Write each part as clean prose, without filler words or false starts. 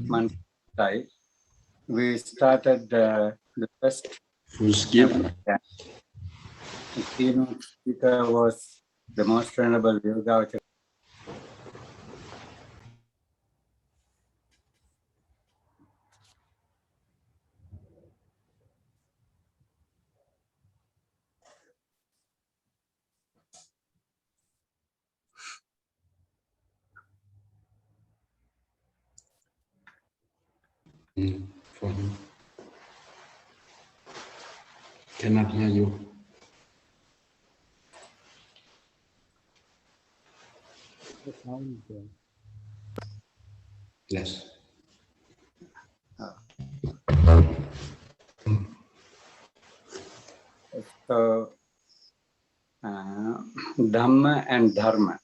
month, we started the first the keynote speaker was the Most Venerable Yoga. For him. Cannot hear you. Yes. So, Dhamma and Dharma.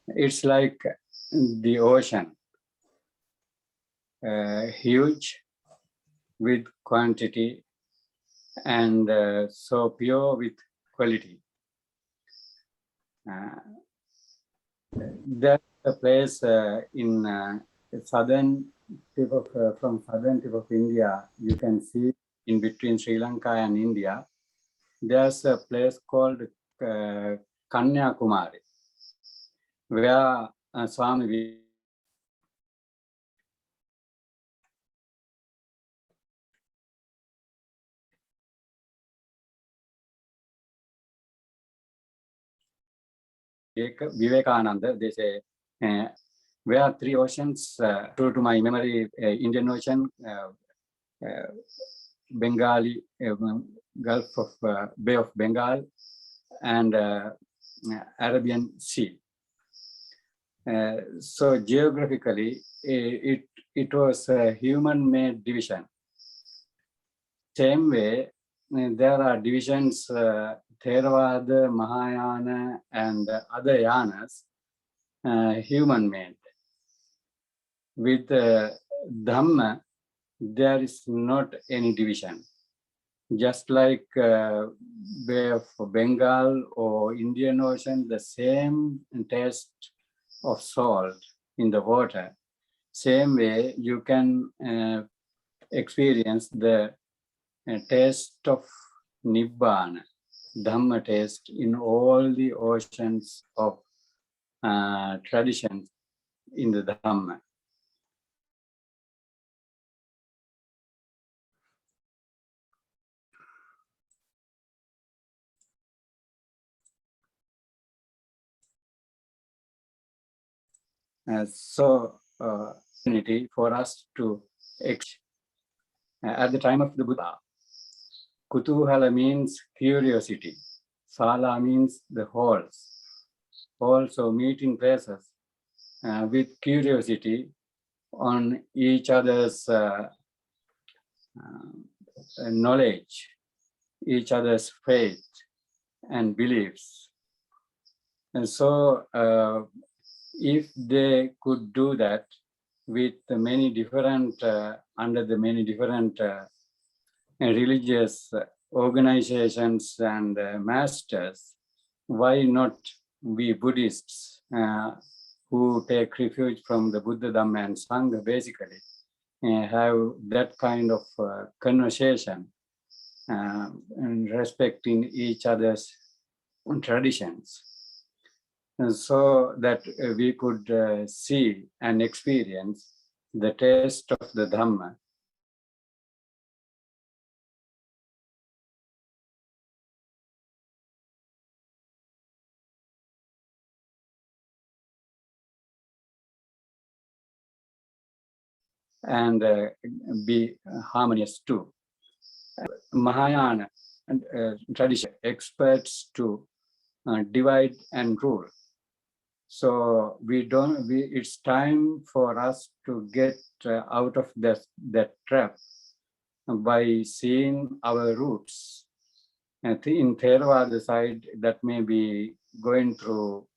It's like the ocean, huge with quantity and so pure with quality. That's a place in southern tip of from southern tip of India. You can see in between Sri Lanka and India. There's a place called Kanyakumari, where Swami Vivekananda, they say, where three oceans, true to my memory, Indian Ocean, Bengali, Gulf of Bay of Bengal, and Arabian Sea. So geographically, it was a human-made division. Same way, there are divisions, Theravada, Mahayana, and other yanas, human-made. With Dhamma, there is not any division. Just like Bay of Bengal or Indian Ocean, the same taste of salt in the water. Same way, you can experience the taste of Nibbana, Dhamma taste in all the oceans of traditions in the Dhamma. So, opportunity for us to at the time of the Buddha, Kutuhala means curiosity. Sala means the halls. Also meeting places with curiosity on each other's knowledge, each other's faith and beliefs. And so if they could do that with many different, under the many different religious organizations and masters, why not we Buddhists who take refuge from the Buddha, Dhamma and Sangha basically have that kind of conversation and respecting each other's traditions, and so that we could see and experience the taste of the Dhamma. And be harmonious too. Mahayana tradition experts to divide and rule. So it's time for us to get out of that trap by seeing our roots. And in Theravada side, that may be going through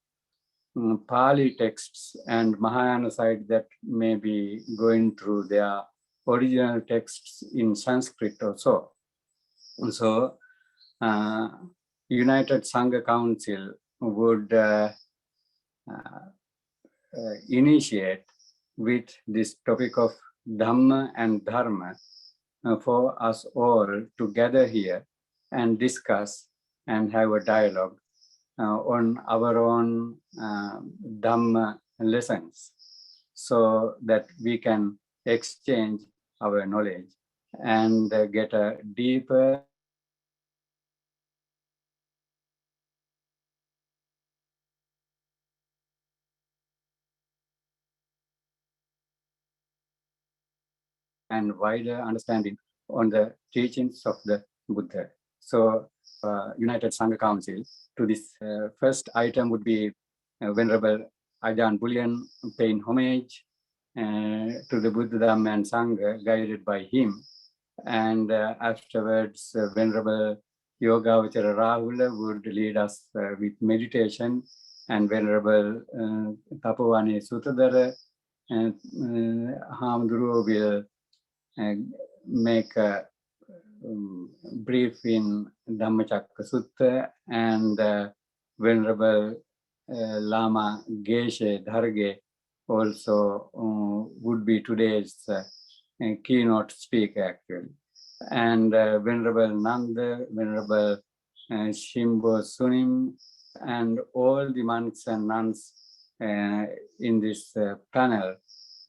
Pali texts, and Mahayana side that may be going through their original texts in Sanskrit or so. So United Sangha Council would initiate with this topic of Dhamma and Dharma for us all to gather here and discuss and have a dialogue on our own Dhamma lessons so that we can exchange our knowledge and get a deeper and wider understanding on the teachings of the Buddha. So, United Sangha Council, to this first item would be Venerable Ajahn Bullion paying homage to the Buddha, Dhamma and Sangha guided by him. And afterwards, Venerable Yogavachara Rahula would lead us with meditation, and Venerable Tapavani Sutradhara Hamduru will make a brief in Dhammacakka Sutta, and Venerable Lama Geshe Dharge also would be today's keynote speaker actually. And Venerable Nanda, Venerable Shimbo Sunim, and all the monks and nuns in this panel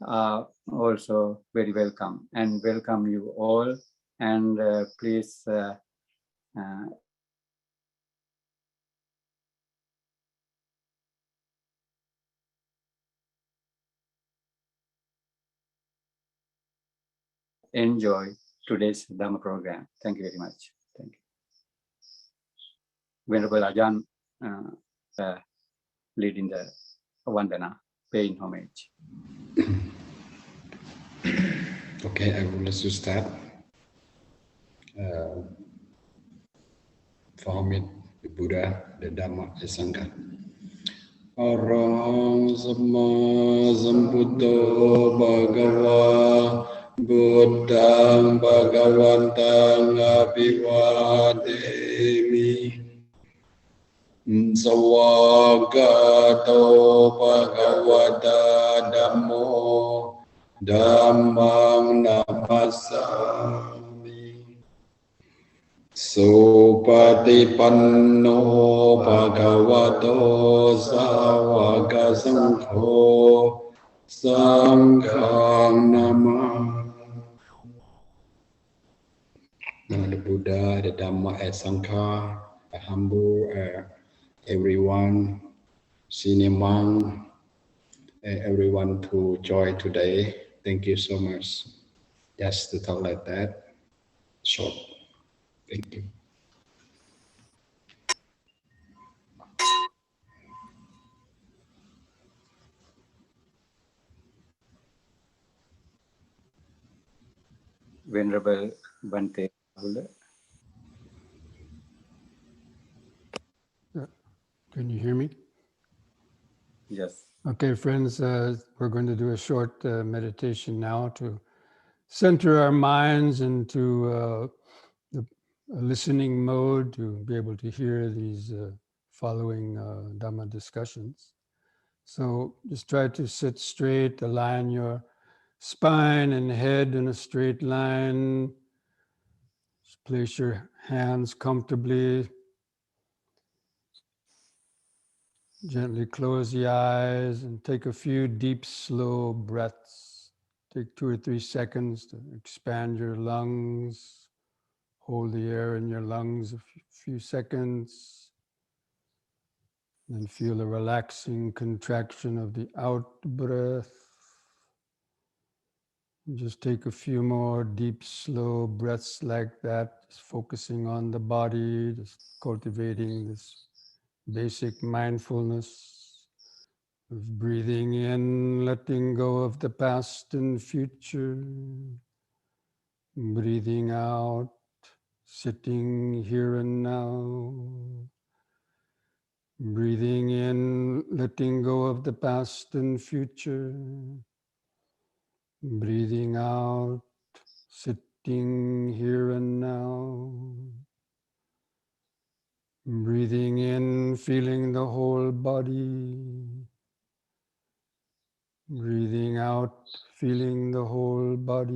are also very welcome, and welcome you all. And please enjoy today's Dhamma program. Thank you very much. Thank you. Venerable Ajahn leading the Vandana, paying homage. Okay, I will let you start. For homage the Buddha, the Dhamma, the Sangha. Arahang Samma Sambuddho Bhagava Buddhang Bhagavantang Abhivademi Sawagato Bhagavata Dhammo Dhammang Namassami Supatipanno Bhagavato Sāvaka Saṅgho Saṅghang Namah. The Buddha, the Dhamma, and Sangha, I humble everyone, senior monk, everyone to join today. Thank you so much. Just to talk like that, short. Thank you. Venerable Bhante Rahula. Can you hear me? Yes. Okay, friends, we're going to do a short meditation now to center our minds into a listening mode to be able to hear these following Dhamma discussions. So just try to sit straight, align your spine and head in a straight line. Just place your hands comfortably. Gently close the eyes and take a few deep, slow breaths. Take 2 or 3 seconds to expand your lungs. Hold the air in your lungs a few seconds. Then feel a relaxing contraction of the out breath. Just take a few more deep, slow breaths like that, just focusing on the body, just cultivating this basic mindfulness of breathing in, letting go of the past and future. Breathing out, sitting here and now. Breathing in, letting go of the past and future. Breathing out, sitting here and now. Breathing in, feeling the whole body. Breathing out, feeling the whole body.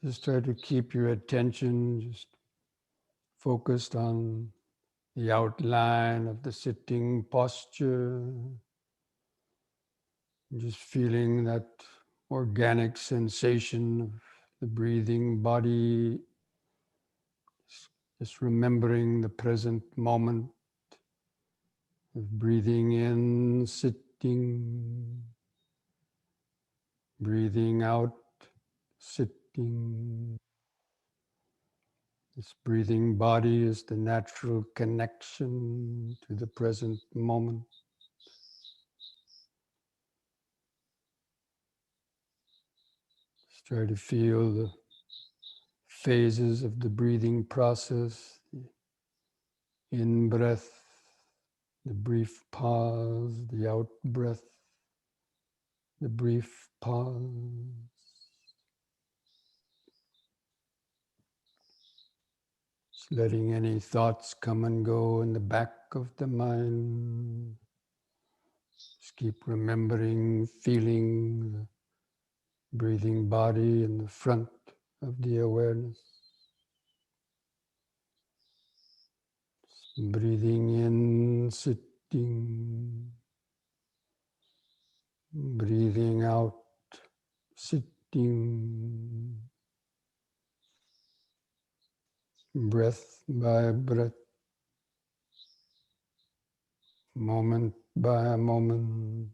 Just try to keep your attention just focused on the outline of the sitting posture. Just feeling that organic sensation of the breathing body. Just remembering the present moment of breathing in, sitting, breathing out, sitting. This breathing body is the natural connection to the present moment. Just try to feel the phases of the breathing process, the in-breath, the brief pause, the out-breath, the brief pause. Just letting any thoughts come and go in the back of the mind. Just keep remembering, feeling the breathing body in the front of the awareness. Breathing in, sitting. Breathing out, sitting. Breath by breath. Moment by moment.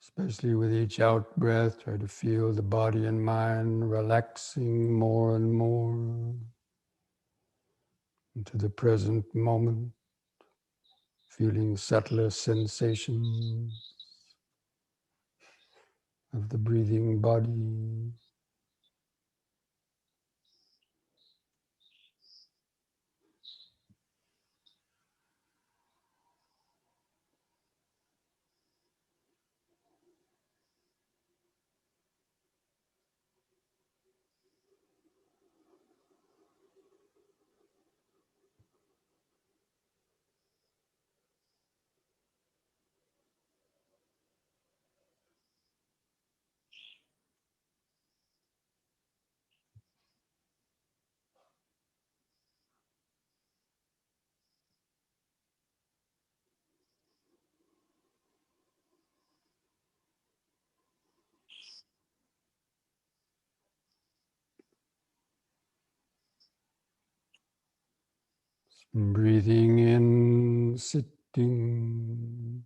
Especially with each out breath, try to feel the body and mind relaxing more and more into the present moment, feeling subtler sensations of the breathing body. Breathing in, sitting.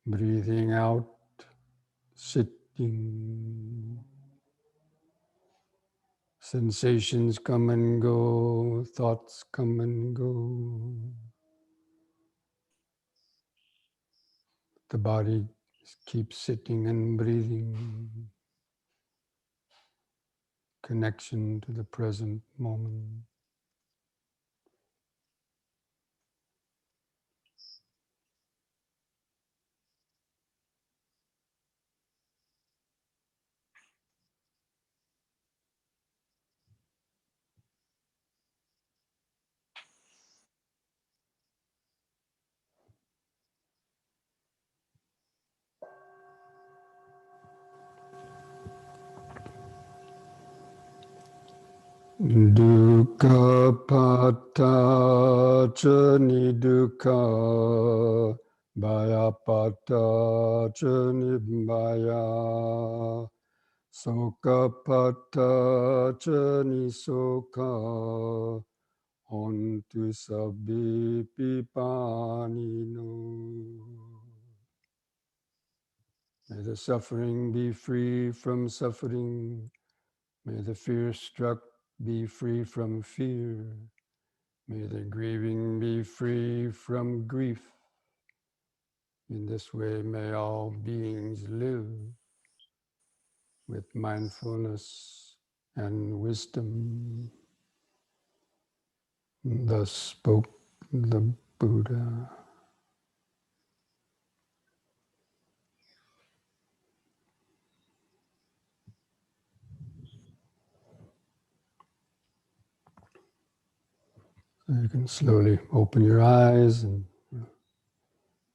Breathing out, sitting. Sensations come and go, thoughts come and go. The body keeps sitting and breathing. Connection to the present moment. Dukkha pata ca nidukkha bhaya pata ca nibbaya soka pata ca nisoka ontu sabbi pipanino. May the suffering be free from suffering. May the fear-struck be free from fear. May the grieving be free from grief. In this way, may all beings live with mindfulness and wisdom. Thus spoke the Buddha. So you can slowly open your eyes and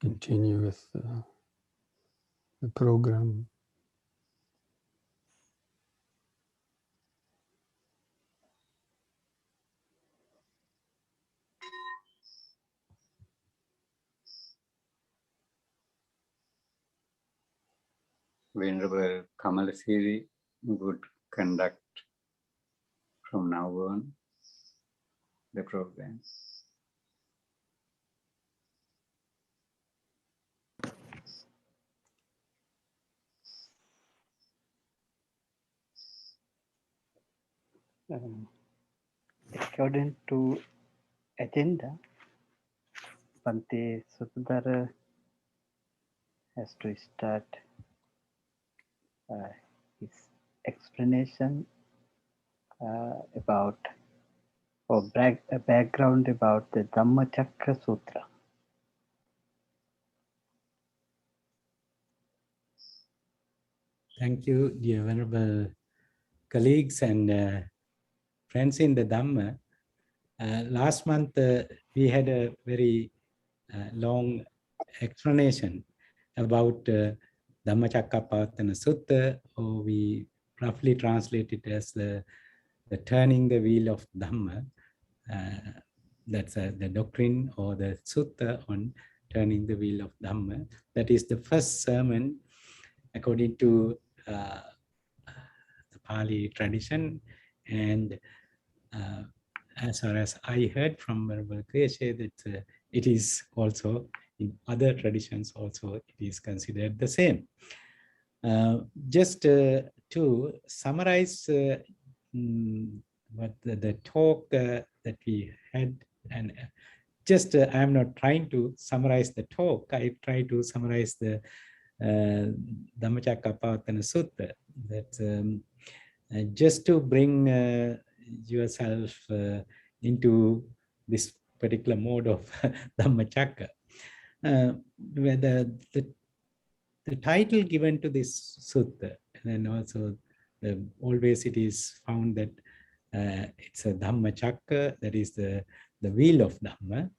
continue with the program. Venerable Kamalasiri would conduct from now on the program. According to agenda, Bhante Sutadhara has to start his explanation about or a background about the Dhammacakra Sutra. Thank you, dear venerable colleagues and friends in the Dhamma. Last month, we had a very long explanation about Dhammacakkappavattana Sutta, or we roughly translate it as the turning the wheel of Dhamma. That's the doctrine or the sutta on turning the wheel of Dhamma. That is the first sermon according to the Pali tradition, and as far as I heard from Venerable Kriyache, that it is also in other traditions also it is considered the same. Just to summarize what the talk that we had, and just I am not trying to summarize the talk, I try to summarize the Dhammacakkappavattana Sutta, that just to bring yourself into this particular mode of Dhammacakka. Where the title given to this sutta, and also always it is found that it's a Dhammacakka, that is the wheel of Dhamma.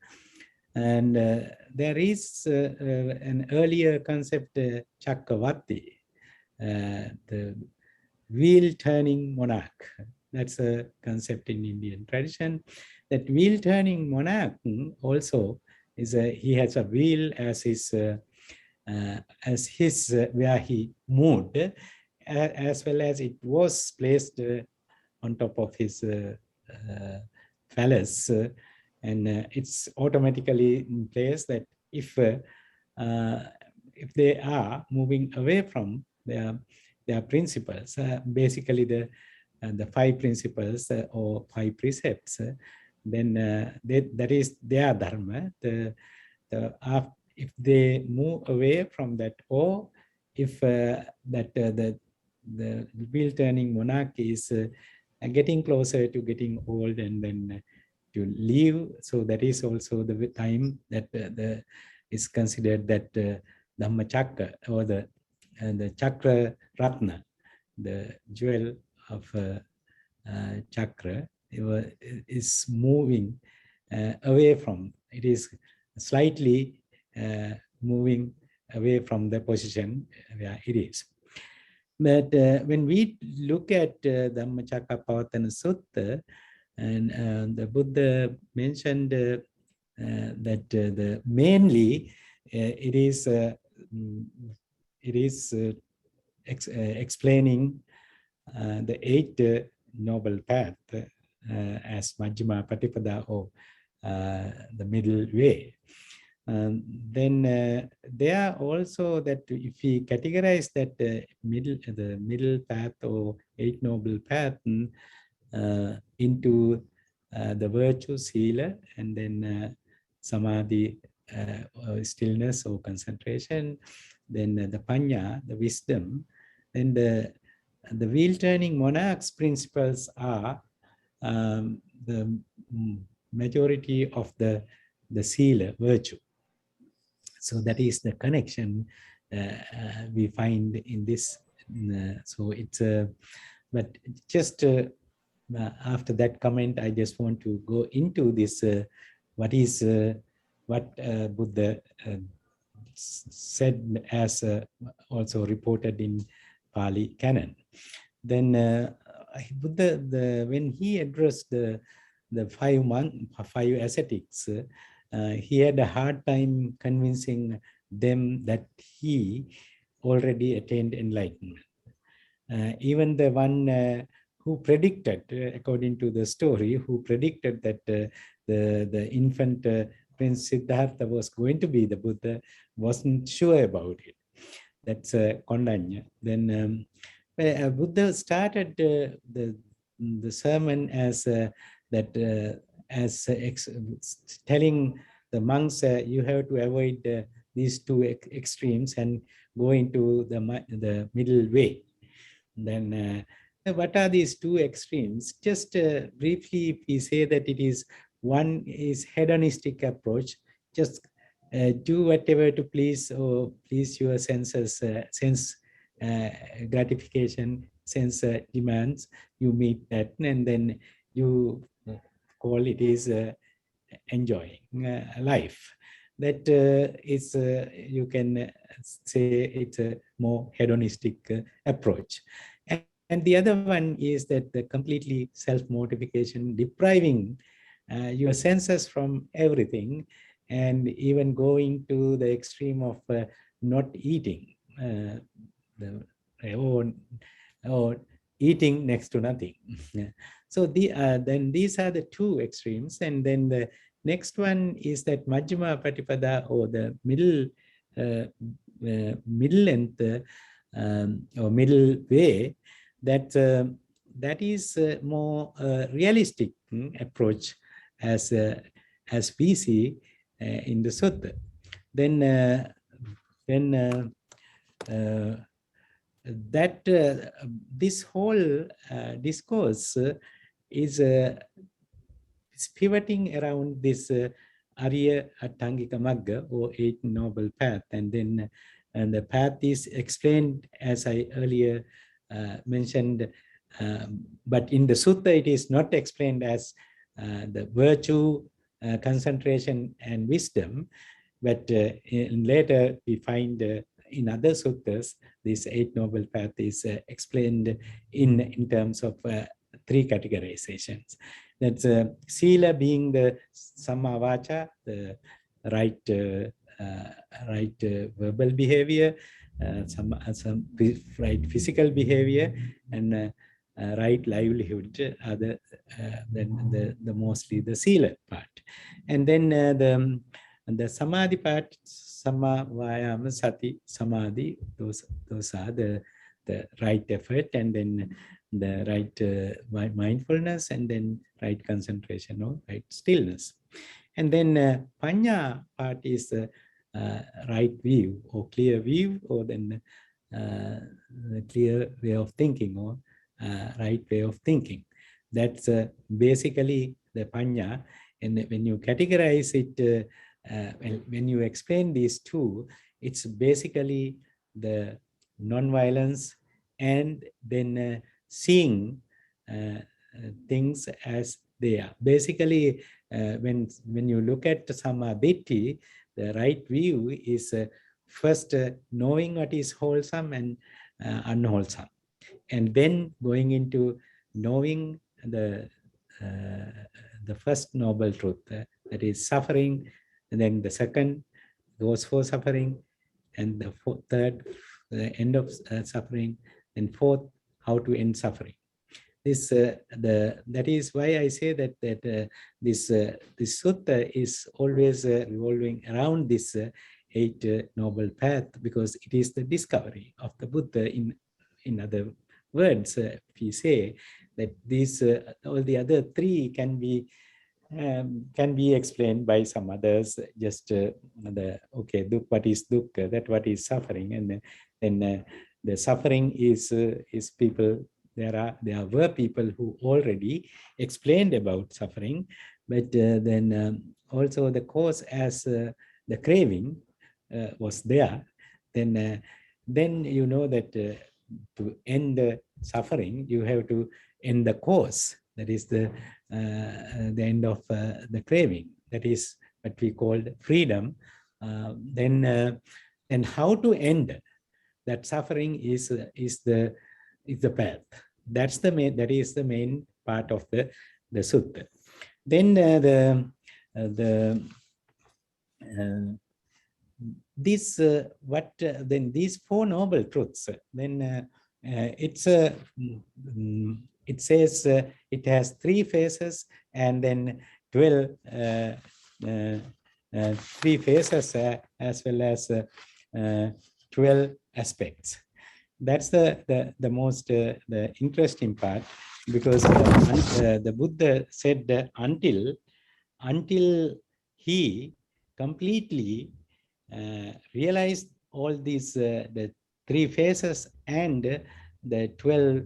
And there is an earlier concept, Chakravarti, the wheel-turning monarch. That's a concept in Indian tradition. That wheel-turning monarch also is he has a wheel as his where he moved, as well as it was placed on top of his phallus, and it's automatically in place that if they are moving away from their principles, basically the 5 principles or 5 precepts, then that is their dharma. If they move away from that, or if the wheel-turning monarch is getting closer to getting old and then to leave, so that is also the time that is considered that Dhammacakka, or the Chakra Ratna, the jewel of Chakra, is moving away from, it is slightly moving away from the position where it is. But when we look at Dhammacakkappavattana Sutta, and the Buddha mentioned that the mainly it is explaining the 8 noble path as Majjhima Patipada, or the middle way. Then there are also that if we categorize that the middle path or 8 noble path into the virtue, sila, and then samadhi, stillness or concentration, then the panya, the wisdom, then the wheel-turning monarch's principles are the majority of the sila, virtue. So that is the connection we find in this. So it's but just after that comment, I just want to go into this, what Buddha said as also reported in Pali Canon. Then Buddha, when he addressed the five ascetics, he had a hard time convincing them that he already attained enlightenment. Even the one who predicted, according to the story, who predicted that the infant Prince Siddhartha was going to be the Buddha, wasn't sure about it. That's Kondanya. Then Buddha started the sermon as telling the monks, you have to avoid these two extremes and go into the middle way. Then what are these two extremes? Just briefly, we say that it is one is hedonistic approach, just do whatever to please your senses, sense gratification, sense demands, you meet that, and then you call it is enjoying life. That is, you can say it's a more hedonistic approach. And the other one is that the completely self-mortification, depriving your senses from everything, and even going to the extreme of not eating, or eating next to nothing. So then these are the two extremes, and then the next one is that Majjhima Patipada, or the middle length or middle way. That is more realistic approach as we see in the sutta. Then this whole discourse is pivoting around this Arya Attangika Magga, or Eight Noble Path, and then the path is explained as I earlier mentioned, but in the sutta it is not explained as the virtue, concentration and wisdom, but later we find in other suttas this Eight Noble Path is explained in terms of three categorizations. That's Sila being the Samma Vacha, the right verbal behavior, some right physical behavior, and right livelihood are then the mostly the Sila part. And then the Samadhi part, Samma Vayama Sati Samadhi, those are the right effort, and then the right mindfulness, and then right concentration or right stillness. And then Panya part is right view or clear view, or then the clear way of thinking, or right way of thinking. That's basically the Panya. And when you categorize it, when you explain these two, it's basically the non-violence and then seeing things as they are. Basically, when you look at Sammaditthi, the right view is first knowing what is wholesome and unwholesome, and then going into knowing the first noble truth, that is suffering, and then the second goes for suffering, and the third, the end of suffering, and fourth, how to end suffering. This that is why I say that this sutta is always revolving around this Eight Noble Path, because it is the discovery of the Buddha. In other words, we say that these all the other three can be explained by some others. Just what is dukkha, that what is suffering, and then the suffering is people. There were people who already explained about suffering, but then also the cause as the craving was there. Then you know that to end the suffering, you have to end the cause, That is the end of the craving. That is what we call freedom. And how to end that suffering is the path. That is the main part of the sutta. Then then these four noble truths. Then it says it has 3 phases and then 12 3 phases as well as 12 aspects. That's the most the interesting part, because the Buddha said that until he completely realized all these the 3 phases and the 12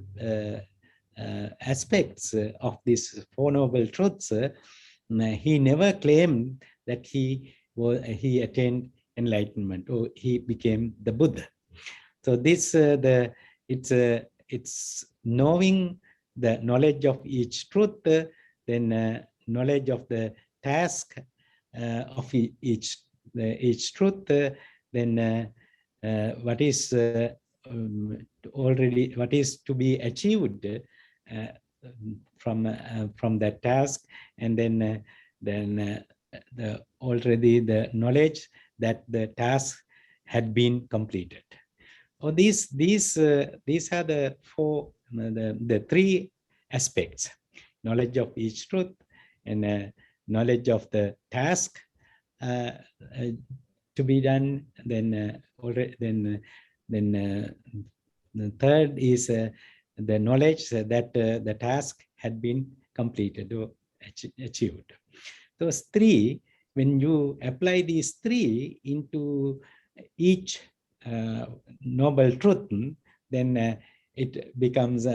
aspects of these 4 noble truths, he never claimed that he attained enlightenment or he became the Buddha. So this it's knowing the knowledge of each truth, then knowledge of the task of each truth, then what is already what is to be achieved from that task, and then already the knowledge that the task had been completed. Or these are the 4 the 3 aspects: knowledge of each truth, and knowledge of the task to be done. Then the third is the knowledge that the task had been completed or achieved. Those 3, when you apply these 3 into each noble truth, then it becomes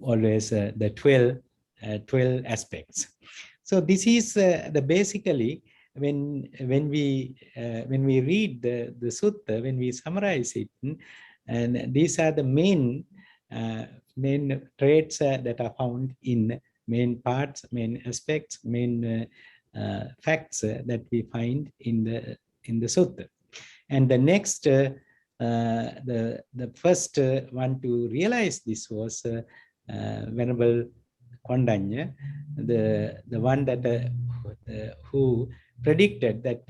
always the 12 aspects. So this is the basically when we read the sutta, when we summarize it, and these are the main traits that are found in main parts, main aspects, main facts that we find in the sutta. And the next the first one to realize this was Venerable Kondanya, the one that who predicted that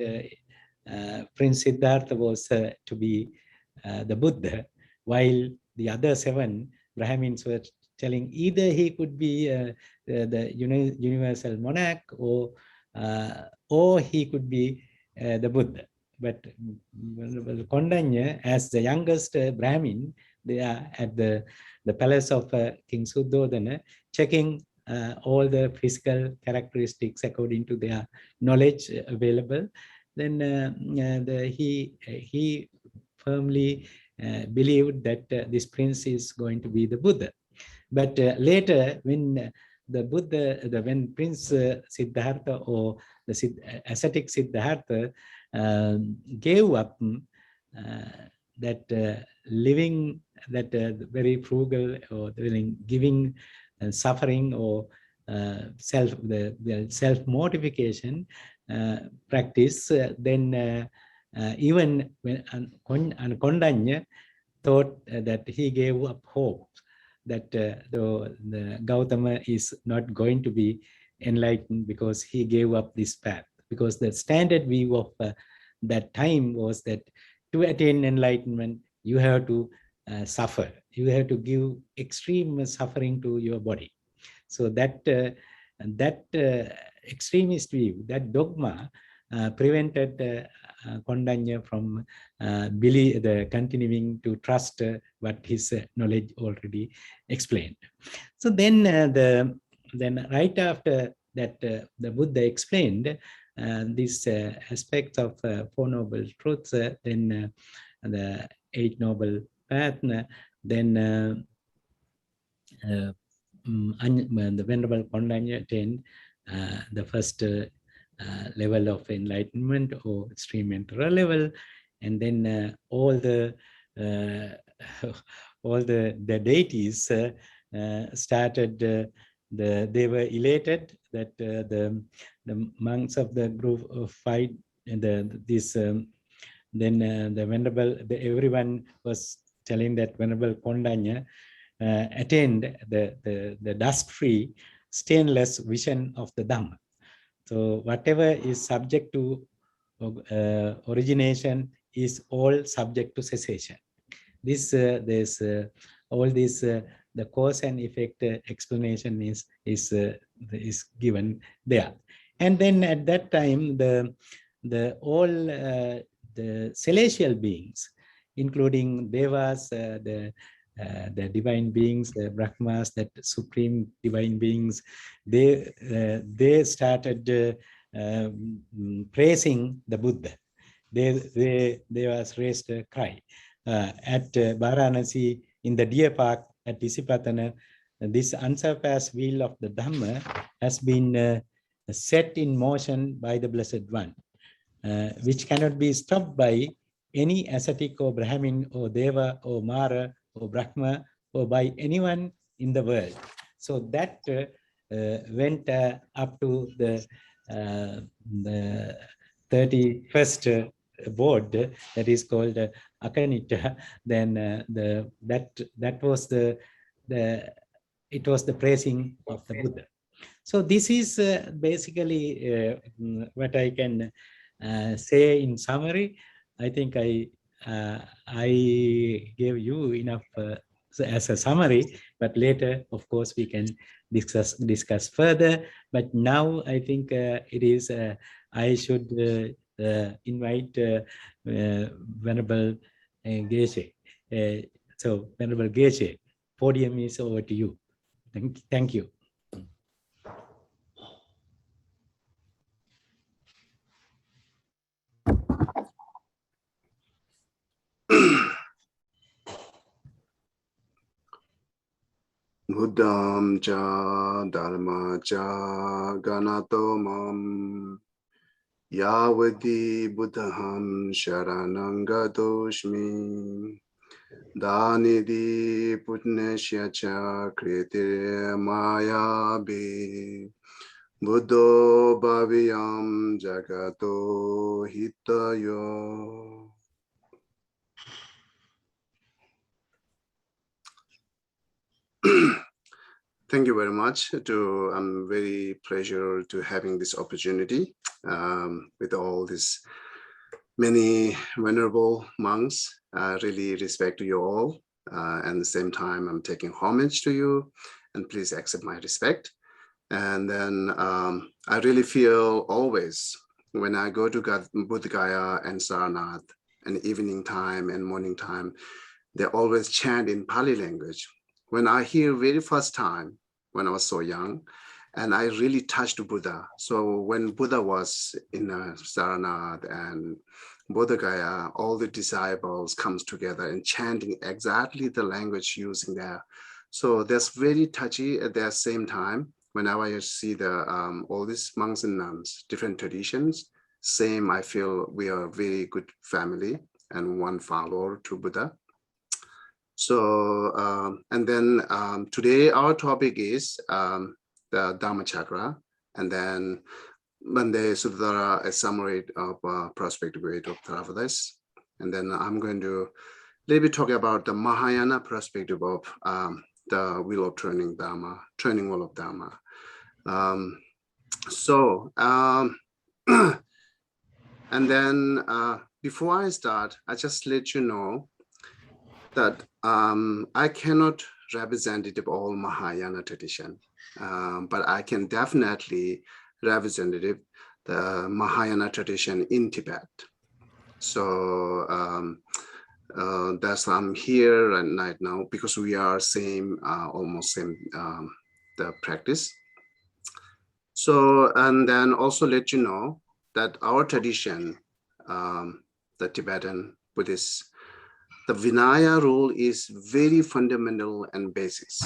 Prince Siddhartha was to be the Buddha, while the other 7 Brahmins were telling either he could be the universal monarch or he could be the Buddha. But Kondanya, as the youngest Brahmin, they are at the palace of King Suddhodana, checking all the physical characteristics according to their knowledge available. Then he firmly believed that this prince is going to be the Buddha. But later, when when Prince Siddhartha or the ascetic Siddhartha gave up that living, that very frugal or giving suffering or self mortification practice, then even when Kondanya thought that he gave up hope that the Gautama is not going to be enlightened because he gave up this path. Because the standard view of that time was that to attain enlightenment, you have to suffer. You have to give extreme suffering to your body. So that extremist view, that dogma, prevented Kondanya from continuing to trust what his knowledge already explained. So then, then right after that, the Buddha explained these aspects of 4 noble truths, then the 8 noble paths, then the Venerable Kondanya attained the first level of enlightenment or extreme mental level, and then all the deities started they were elated that the monks of the group of 5 and then the venerable everyone was telling that Venerable Kondanya attained the dust-free, stainless vision of the Dhamma. So whatever is subject to origination is all subject to cessation. There's all this the cause and effect explanation is given there. And then at that time the all the celestial beings, including devas, the divine beings, the brahmas, that supreme divine beings, they started praising the Buddha. They was raised a cry at Varanasi in the deer park at Isipatana. This unsurpassed wheel of the Dhamma has been set in motion by the Blessed One, which cannot be stopped by any ascetic or Brahmin or Deva or Mara or Brahma or by anyone in the world. So that went up to the 31st board, that is called Akanita. Then that was it was the praising of the Buddha. So this is basically what I can say in summary. I think I gave you enough as a summary, but later, of course, we can discuss further. But now I think it is I should invite Venerable Geshe. So Venerable Geshe, podium is over to you. Thank you. Buddham cha dharma cha ganato mam yavadi buddham sharanam gatoshmi dhanidi putneshya cha kriti maya be buddho bhaviyam jagato hitayo. Thank you very much. I'm very pleasure to having this opportunity with all these many venerable monks. I really respect you all. At the same time, I'm taking homage to you, and please accept my respect. And then I really feel always when I go to Bodh Gaya and Sarnath, and evening time and morning time, they always chant in Pali language. When I hear very first time, when I was so young, and I really touched Buddha. So when Buddha was in Saranath and Bodh Gaya, all the disciples comes together and chanting exactly the language using there. So that's very touchy. At the same time, whenever I see the all these monks and nuns, different traditions, same, I feel we are a very good family and one follower to Buddha. So, and then today our topic is the Dhamma Chakra, and then Monday Sudhara, a summary of prospective way of Travadas. And then I'm going to little bit talk about the Mahayana perspective of the wheel of turning Dhamma, turning wheel of Dhamma. And then before I start, I just let you know that I cannot represent all Mahayana tradition, but I can definitely represent the Mahayana tradition in Tibet. So that's I'm here right now because we are same, almost same the practice. So and then also let you know that our tradition, the Tibetan Buddhist, the Vinaya rule is very fundamental and basis.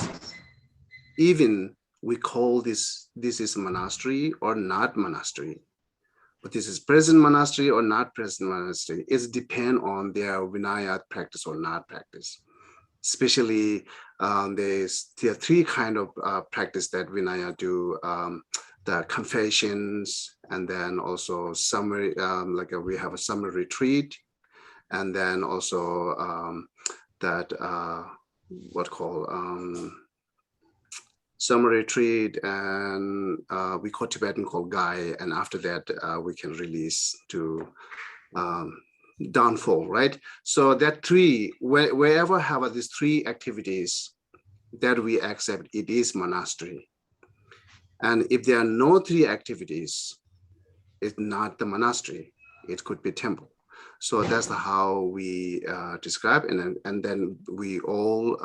Even we call this is monastery or not monastery, but this is present monastery or not present monastery. It depends on their Vinaya practice or not practice. especially there are three kind of practice that Vinaya do, the confessions, and then also summary, we have a summer retreat, and then also summer retreat, and we call Tibetan called Gai, and after that we can release to downfall, right? So that three, wherever have these three activities that we accept, it is monastery. And if there are no three activities, it's not the monastery, it could be temple. So that's how we describe, and then we all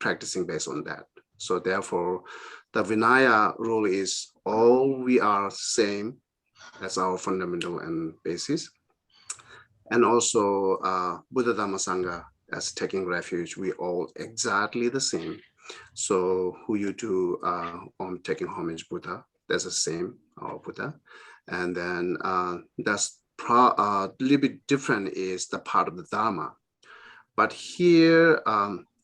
practicing based on that. So therefore, the Vinaya rule is all we are same. That's our fundamental and basis. And also Buddha Dhamma Sangha as taking refuge, we all exactly the same. So who you do on taking homage Buddha, that's the same, our Buddha. And then that's a little bit different is the part of the Dharma. But here,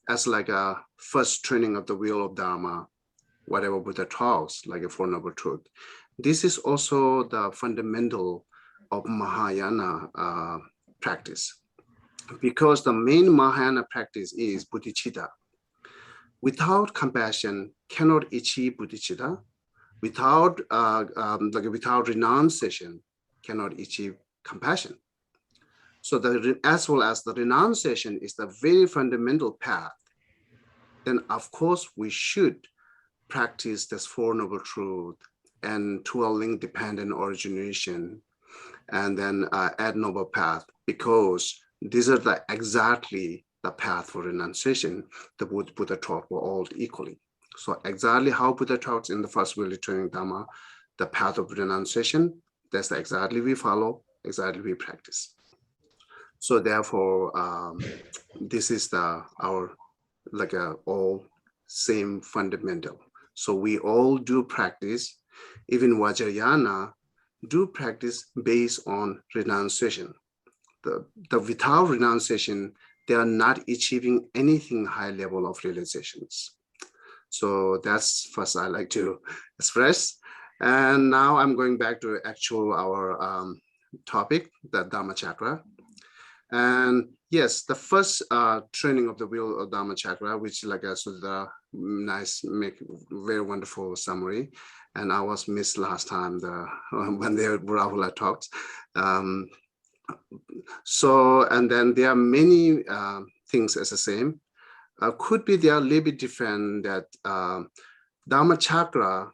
as like a first training of the wheel of Dharma, whatever Buddha talks, like a Four Noble Truth, this is also the fundamental of Mahayana practice. Because the main Mahayana practice is bodhicitta. Without compassion, cannot achieve bodhicitta. Without renunciation, cannot achieve compassion. So as well as the renunciation is the very fundamental path, then of course we should practice this Four Noble Truth and 12 dependent origination, and then add noble path, because these are exactly the path for renunciation. The Buddha taught were all equally. So exactly how Buddha taught in the first wheel training Dhamma, the path of renunciation, that's exactly we follow, exactly we practice. So therefore, this is our all same fundamental. So we all do practice, even Vajrayana do practice based on renunciation. The without renunciation, they are not achieving anything high level of realizations. So that's first I like to express. And now I'm going back to our topic, the Dhamma Chakra. And yes, the first training of the wheel of Dhamma Chakra, which the nice, make very wonderful summary. And I was missed last time when Rahula talked. And then there are many things as the same. Could be they are a little bit different, that Dhamma Chakra,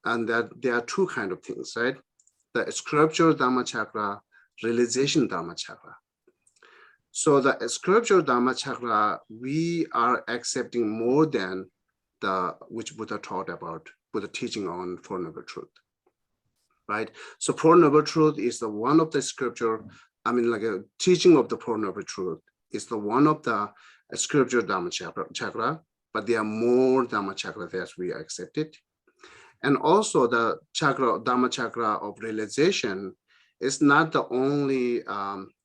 and that there are two kind of things, right? The scriptural Dhamma Chakra, realization Dhamma Chakra. So the scriptural Dhamma Chakra, we are accepting more than which Buddha taught about, Buddha teaching on Four Noble Truth, right? So Four Noble Truth is the one of the scripture, a teaching of the Four Noble Truth is the one of the scriptural Dhamma Chakra, but there are more Dhamma Chakra that we accepted. And also the Dhamma Chakra of realization is not the only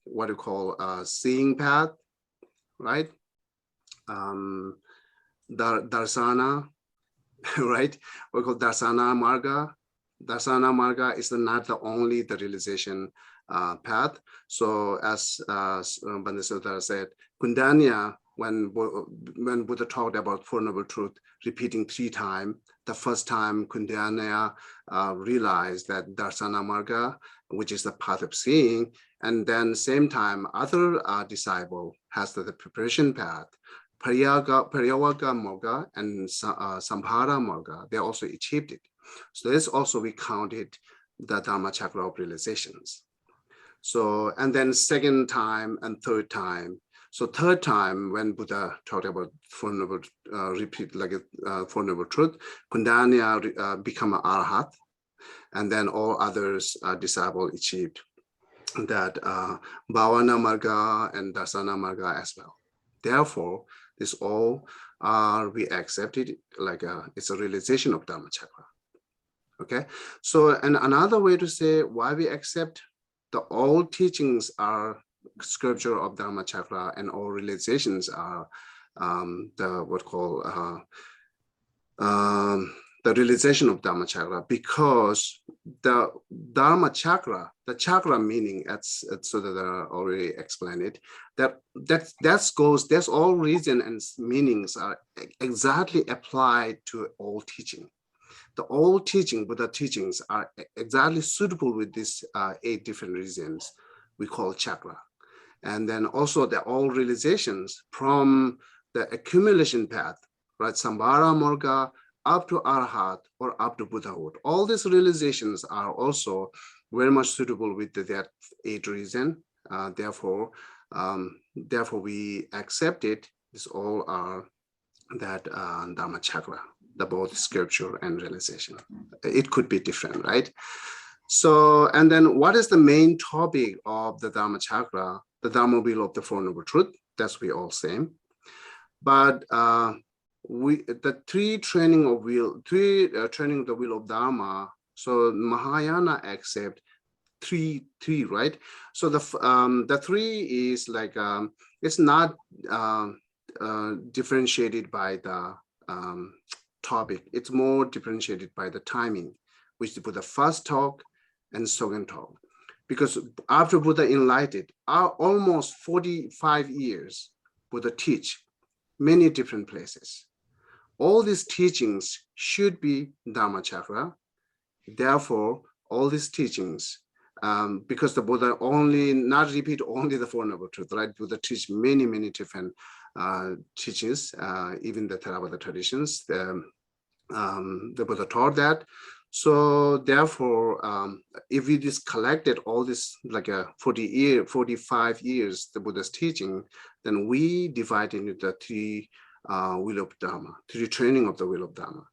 what you call seeing path, right? Darsana, right? We call Darsana Marga. Darsana Marga is not the only the realization path. So as Bandhasudha said, Kundanya, when Buddha talked about Four Noble Truth, repeating 3 times, the first time Kundanya realized that Darsana Marga, which is the path of seeing, and then same time other disciple has the preparation path, Paryavaga Marga and Samphara Marga, they also achieved it. So this also we counted the Dhamma Chakra of realizations. So, and then second time and third time. So third time when Buddha talked about Four Noble Four Noble Truth, Kundanya become an Arhat, and then all others disciple achieved that Bhavana Marga and Darsana Marga as well. Therefore, this all we accepted it's a realization of Dhamma Chakra. Okay, so and another way to say why we accept all teachings are scripture of Dhamma Chakra and all realizations are the realization of Dhamma chakra, because the Dharma chakra, the chakra meaning, so that I already explained it, that's all reason and meanings are exactly applied to all teaching. The all teaching, Buddha teachings are exactly suitable with these 8 different reasons we call chakra. And then also the all realizations from the accumulation path, right? Sambhara Marga, up to Arhat or up to Buddhahood. All these realizations are also very much suitable with that 8 reason. Therefore, we accept it. These all are that Dharma chakra, the both scripture and realization. It could be different, right? So, and then what is the main topic of the Dharma chakra? The Dharma wheel of the Four Noble Truth. That's we all same. But the training of the wheel of Dharma. So Mahayana accept three, right? So the 3 is like it's not differentiated by the topic. It's more differentiated by the timing, which put the first talk and second talk. Because after Buddha enlightened, almost 45 years, Buddha teach many different places. All these teachings should be Dharma chakra. Therefore, all these teachings, because the Buddha not repeat only the Four Noble Truths, right? Buddha teach many, many different teachings, even the Theravada traditions. The Buddha taught that. So therefore, if we just collected all this, like 45 years, the Buddha's teaching, then we divide into the 3 wheel of Dharma, 3 training of the wheel of Dharma.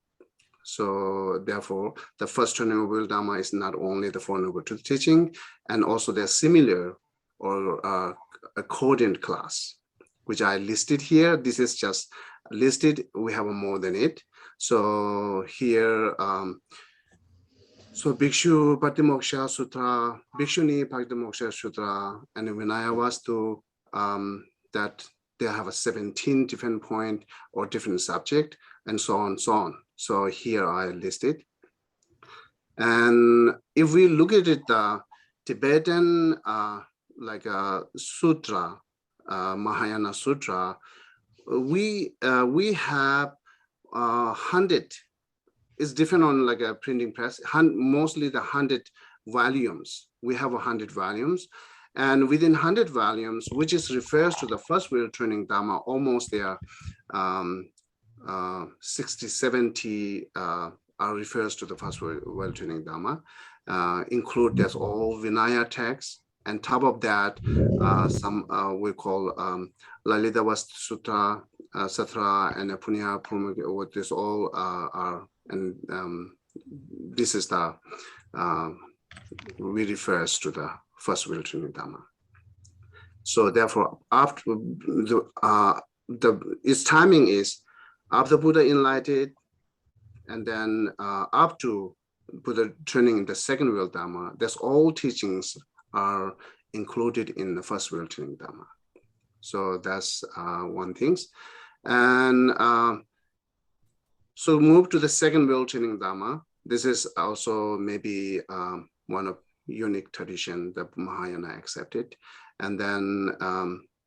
So therefore, the first training of wheel of Dharma is not only the Four Noble Truth teaching, and also the similar or accordant class, which I listed here. This is just listed. We have more than it. So here, so Bhikshu Patimoksha Sutra, Bhikshuni Patimoksha Sutra, and Vinaya Vastu, that they have a 17 different point or different subject, and so on, so on. So here I listed. And if we look at it, the Tibetan sutra, Mahayana Sutra, we have 100. It's different on like a printing press. Mostly the 100 volumes. We have 100 volumes, and within 100 volumes, which is refers to the first wheel training Dharma, almost there 60, 70 refers to the first wheel training Dharma. Include there's all Vinaya texts, and top of that, some we call Lalita Vastu Sutra, Satra, and Punya Purmukhi. What this all are. And this is the we refers to the first wheel training Dharma. So therefore, after its timing is after Buddha enlightened, and then up to Buddha training in the second wheel Dharma. That's all teachings are included in the first wheel training Dharma. So that's one thing, and so move to the second wheel training Dharma. This is also maybe one of unique tradition that Mahayana accepted. And then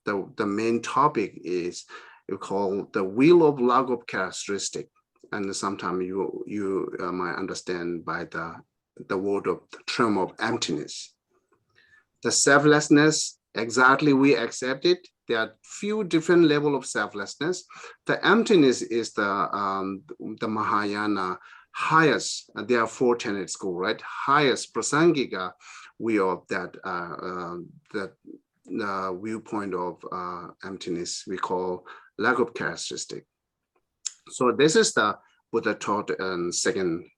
the main topic is you call the wheel of Lagop characteristic. And sometimes you might understand by the word of the term of emptiness. The selflessness, exactly we accept it. There are few different level of selflessness. The emptiness is the Mahayana highest. There are 4 tenet school, right? Highest prasangika view of that viewpoint of emptiness we call Lagop characteristic. So this is the Buddha taught in second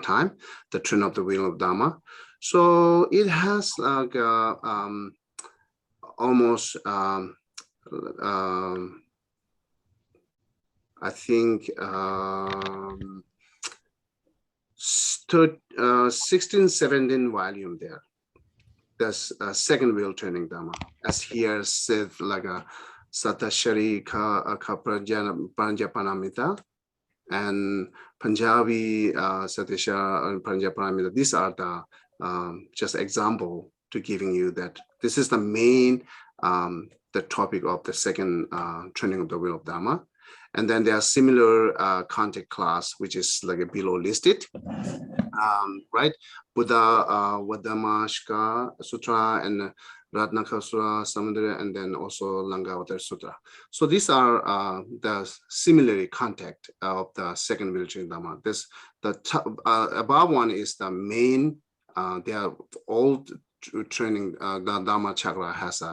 time, the train of the wheel of Dharma. So it has like almost I think 16, 17 volume there. That's second wheel training Dharma. As here said, like Satashari ka Pranjapanamita, and Punjabi Satisha and Pranjapanamita. These are the just example to giving you that this is the main the topic of the second training of the wheel of Dharma. And then there are similar content class, which is like a below listed, right? Buddha Vadamashka Sutra and Ratnaka Sutra, Samudra, and then also Langavatar Sutra. So these are the similarly contact of the second wheel training Dharma. This above one is the main. They are all training. The Dharma chakra has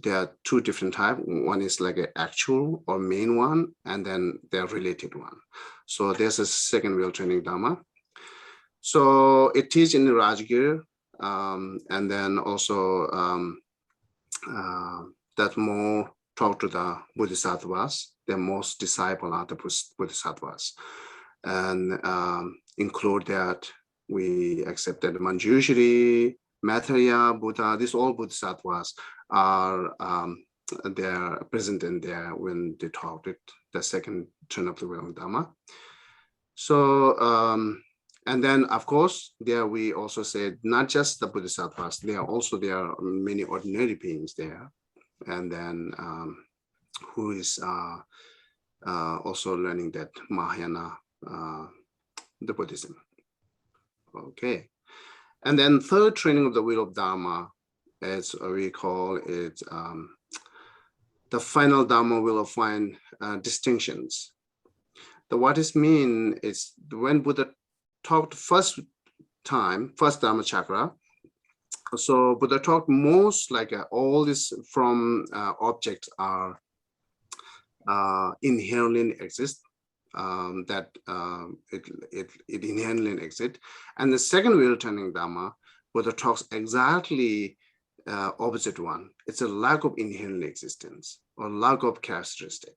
there are two different types. One is like an actual or main one, and then they're related one. So there's a second wheel training Dharma. So it is in the Rajgir, and then also that more talk to the Bodhisattvas. The most disciple are the Bodhisattvas, and include that we accept that Manjushri, Maitreya, Buddha, these all Bodhisattvas are they're present in there when they talk with the second turn of the wheel of Dharma. So and then of course there we also said not just the Bodhisattvas, there are many ordinary beings there, and then who is also learning that Mahayana the Buddhism. Okay. And then third training of the wheel of Dharma, as we call it, the final Dharma will find distinctions. What is mean is when Buddha talked first Dharma chakra, so Buddha talked most like all this from objects are inherently exist. That it inherently exists. And the second wheel turning Dharma, Buddha talks exactly opposite one. It's a lack of inherent existence or lack of characteristic.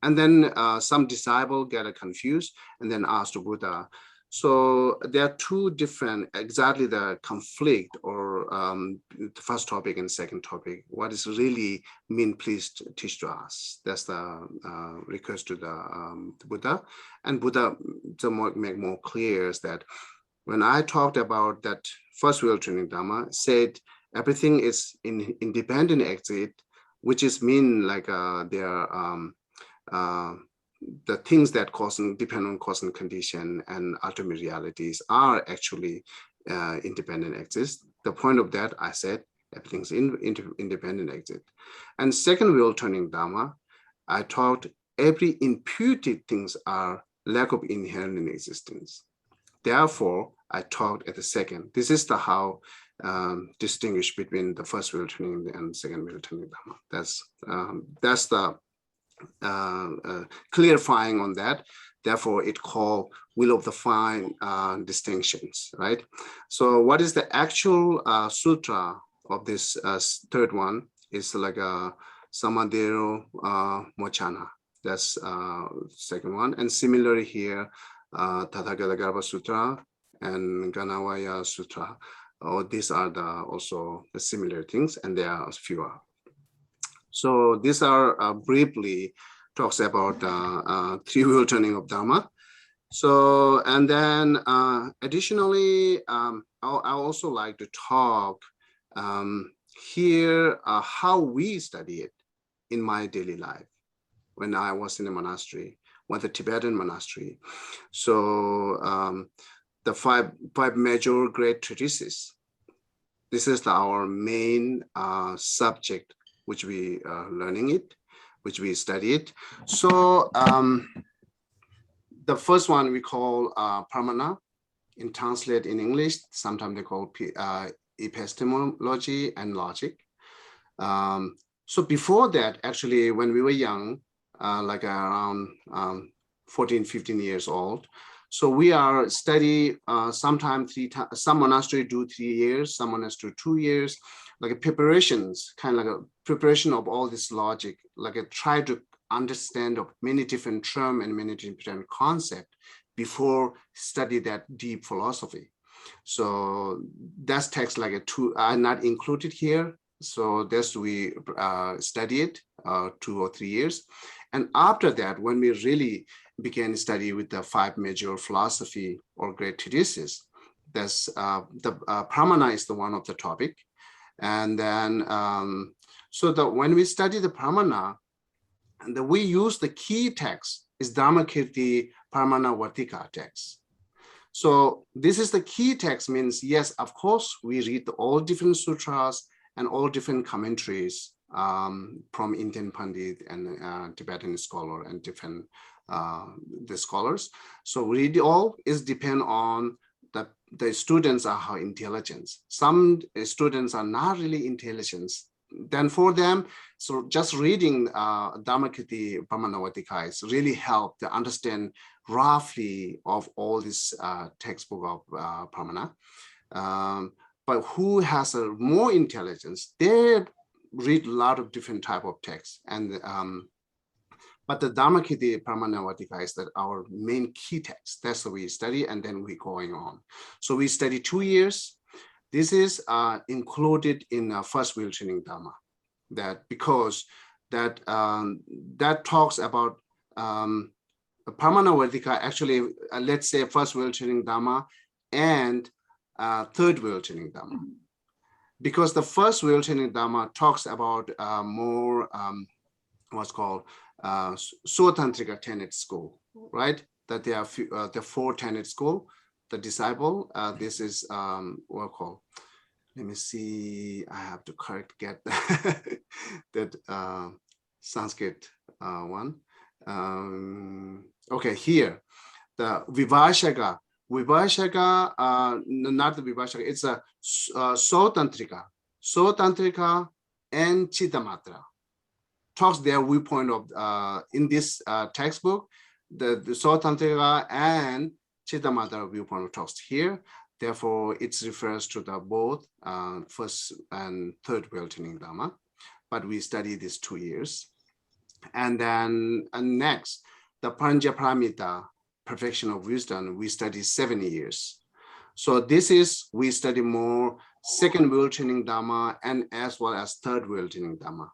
And then some disciple get confused and then ask to Buddha. So there are two different, exactly the conflict or the first topic and second topic. What is really mean, please teach to us. That's the request to the Buddha. And Buddha to make more clear is that when I talked about that first wheel training Dharma, said everything is in independent exit, which is mean like the things that depend on cause and condition and ultimate realities are actually independent exist. The point of that, I said, everything's independent exit. And second wheel turning Dharma, I taught every imputed things are lack of inherent existence. Therefore, I taught at the second. This is the how distinguish between the first wheel turning and second wheel turning Dharma. That's the clarifying on that. Therefore, it called wheel of the fine distinctions, right? So what is the actual sutra of this third one is like a Samadero Mochana. That's second one. And similarly here, Tathagata Garbha Sutra and Ganavaya Sutra. These are also the similar things, and there are fewer. So these are briefly talks about three-wheel turning of Dharma. So, and then additionally, I also like to talk here how we study it in my daily life when I was in a monastery, was a Tibetan monastery. So the five major great treatises. This is our main subject, which we are learning it, which we study it. So the first one we call Pramana, in translate in English, sometimes they call epistemology and logic. So before that, actually, when we were young, like around 14, 15 years old, so we are study sometimes some monastery do 3 years, some monastery 2 years, like a preparations, kind of like a preparation of all this logic, like a try to understand of many different terms and many different concepts before study that deep philosophy. So that text like a two are not included here, So this we studied 2 or 3 years. And after that, when we really began study with the 5 major philosophy or great treatises, that's the Pramana is the one of the topic. And then, when we study the Pramana, and we use the key text is Dhammakirti Pramana Vartika text. So this is the key text, means, yes, of course, we read all different sutras and all different commentaries from Indian Pandit and Tibetan scholar and different the scholars. So read all is depend on the students are how intelligent. Some students are not really intelligent. Then for them, so just reading Dhammakirti Pramanavartika is really help to understand roughly of all this textbook of Pramana. But who has a more intelligence, they read a lot of different type of texts. And but the Dhammakirti Pramanavartika is that our main key text. That's what we study, and then we going on. So we study 2 years. This is included in first wheel training Dhamma. That because that that talks about Pramanavartika. Actually, let's say first wheel training Dhamma and third wheel training Dhamma. Because the first wheel training Dhamma talks about more what's called Sotantrika tenet school, right? That there are the 4 tenet school. The disciple, this is what called. Let me see. I have to get that Sanskrit one. Okay, here the Vivashaka. Vivashaka, not the Vivashaka. It's a Sotantrika. Sotantrika and Chittamatra talks their viewpoint of in this textbook. The Sotantrika and Chittamatra viewpoint of talks here. Therefore, it refers to the both first and third wheel training Dhamma. But we study this 2 years. And then next, the Panchaparamita, perfection of wisdom, we study 7 years. So this is, we study more second wheel training Dhamma and as well as third wheel training Dhamma,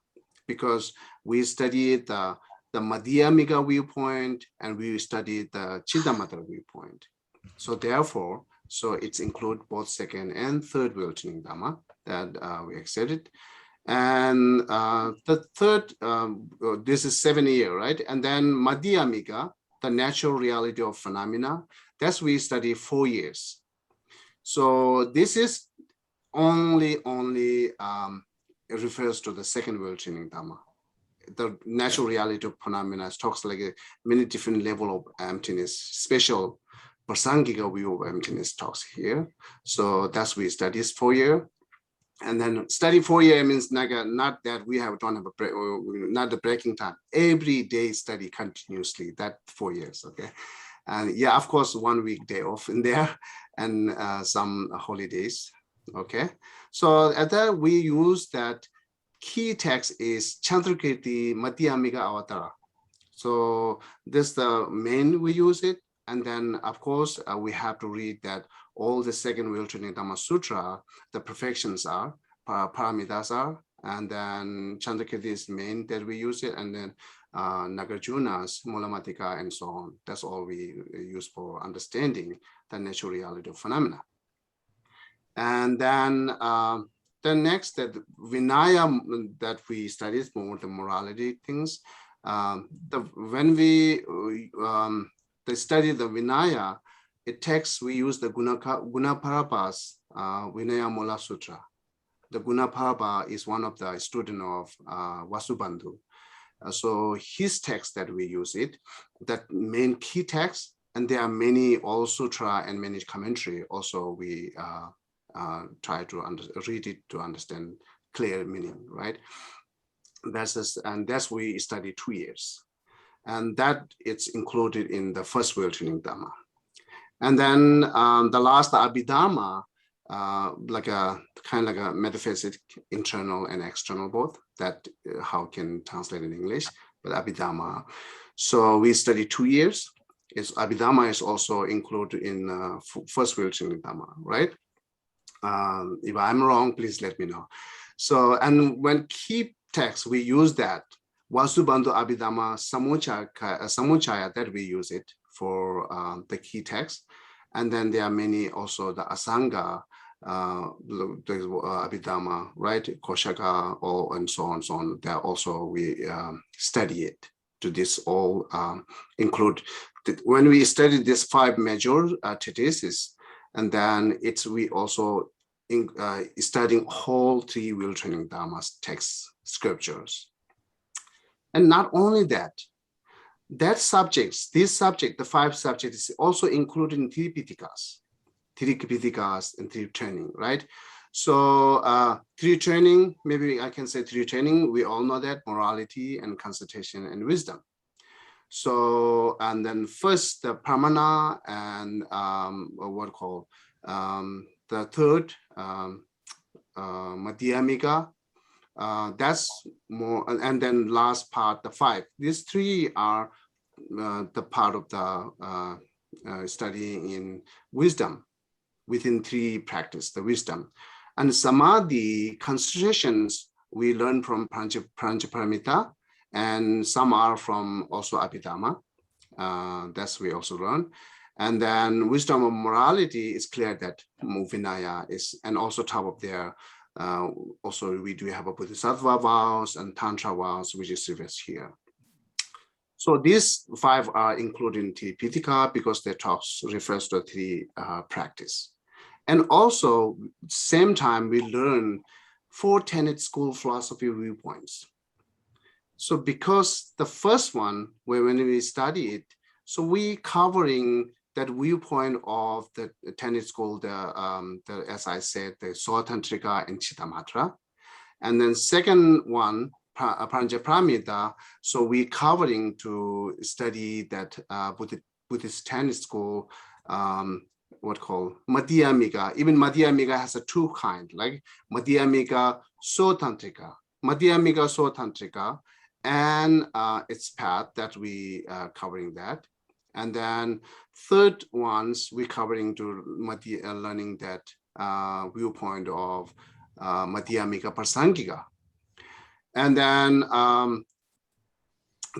because we study the Madhyamika viewpoint and we study the Chittamatra viewpoint. So therefore, so it's include both second and third wheel training Dhamma that we accepted. And the third, this is 7 year, right? And then Madhyamika, the natural reality of phenomena, that's we study 4 years. So this is only it refers to the second wheel training Dhamma. The natural reality of phenomena talks like many different level of emptiness, special Prasangika view of emptiness talks here. So that's we study 4 year. And then study 4 year means not that we have don't have a break, not the breaking time. Every day study continuously, that 4 years, okay? And yeah, of course, 1 week day off in there and some holidays, okay? So at that we use that key text is Chandrakirti Madhyamika Avatara. So this the main we use it. And then, of course, we have to read that all the second wheel training Dhamma Sutra, the perfections are, paramitas are, and then Chandrakirti is main that we use it, and then Nagarjuna's, Mulamatika, and so on. That's all we use for understanding the natural reality of phenomena. And then next, that Vinaya that we study is more the morality things. When we study the Vinaya, it takes, we use the Gunaparapa's Vinaya Mula Sutra. The Gunaparapa is one of the student of Vasubandhu. So his text that we use it, that main key text, and there are many all sutra and many commentary. Also, we try to read it to understand clear meaning, right? That's we study 2 years. And that it's included in the first wheel training Dhamma. And then the last Abhidhamma, like a kind of like a metaphysic, internal and external both, that how can translate in English, but Abhidhamma. So we study 2 years. Abhidhamma is also included in first wheel training Dhamma, right? If I'm wrong, please let me know. So, and when key text, we use that. Vasubandhu Abhidhamma Samuchaya, that we use it for the key text. And then there are many also the Asanga, Abhidhamma, right? Koshaka, and so on, so on. There also we study it. To this all include, when we study these 5 major treatises, and then we also studying whole 3 wheel training dharmas texts, scriptures. And not only that, these subjects, the 5 subjects is also included in 3 Pitikas and 3 training, right? So 3 training, maybe I can say 3 training, we all know that, morality and concentration and wisdom. So, and then first the pramana and what called the third madhyamika, that's more, and then last part, the 5. These 3 are the part of the studying in wisdom within 3 practice, the wisdom. And samadhi concentrations we learn from Pranjaparamita, and some are from also Abhidhamma. That's we also learn. And then wisdom of morality is clear that Vinaya is, and also top of there, also we do have a Bodhisattva vows and Tantra vows, which is reversed here. So these 5 are included in Tipitaka because their talks refers to 3 practice. And also, same time, we learn 4 tenet school philosophy viewpoints. So because the first one, when we study it, so we covering that viewpoint of the tenet school, as I said, the Sotantrika and Chittamatra. And then second one, Pranjaparamita, so we covering to study that Buddhist tenet school, what called Madhyamika. Even Madhyamika has a 2 kind, like Madhyamika Sotantrika. Madhyamika Sotantrika, and its path that we covering that. And then third ones we covering to learning that viewpoint of Madhyamika Prasangika. And then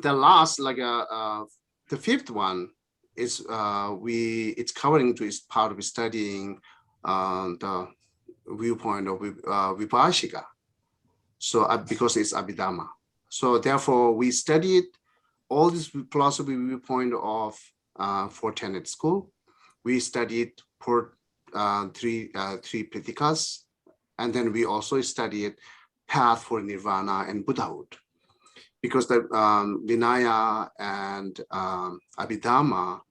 the last, like the 5th one is it's covering to is part of studying the viewpoint of Vipashika. So because it's Abhidhamma. So therefore we studied all this philosophy viewpoint of 4 tenet school. We studied for 3 Pritikas, and then we also studied path for nirvana and Buddhahood, because the Vinaya and Abhidhamma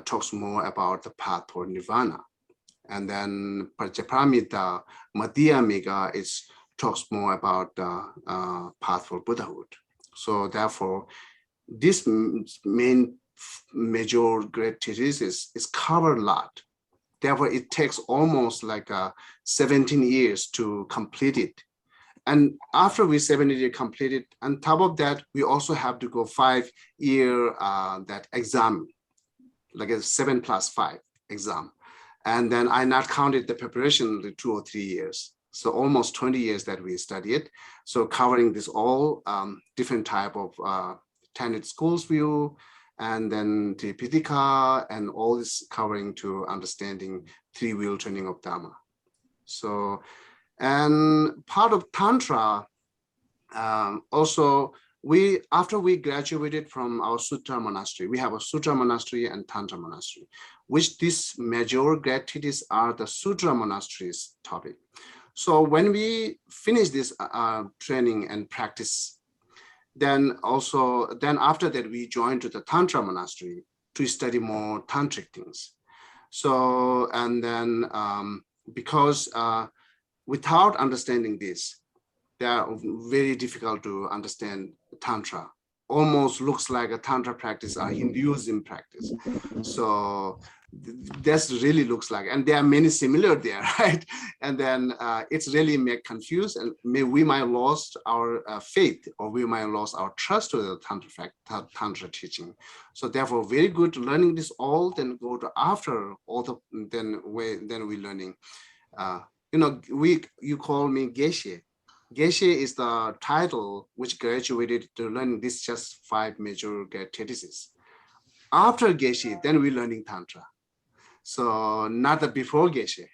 talks more about the path for nirvana, and then Pranjaparamita Madhyamika talks more about the path for Buddhahood. So therefore, this main major great treatise is covered a lot. Therefore, it takes almost like 17 years to complete it. And after we 17 years completed, on top of that, we also have to go 5-year that exam, like a 7+5 exam. And then I not counted the preparation, the 2 or 3 years. So almost 20 years that we study it. So covering this all different type of tenet schools view, and then Tripitaka, and all this covering to understanding 3 wheel training of Dharma. So, and part of Tantra, also after we graduated from our Sutra monastery, we have a Sutra monastery and Tantra monastery, which these major great treatises are the Sutra monastery's topic. So when we finish this training and practice, then after that we joined to the Tantra monastery to study more tantric things. So, and then because without understanding this, they are very difficult to understand Tantra. Almost looks like a Tantra practice or Hinduism practice. So that's really looks like, and there are many similar there, right? And then it's really make confused, and we might lost our faith, or we might lost our trust to the Tantra teaching. So therefore, very good learning this all, then go to after all the, then we learning. You know, you call me Geshe. Geshe is the title which graduated to learn this just 5 major treatises. After Geshe, then we're learning Tantra. So not the before Geshe.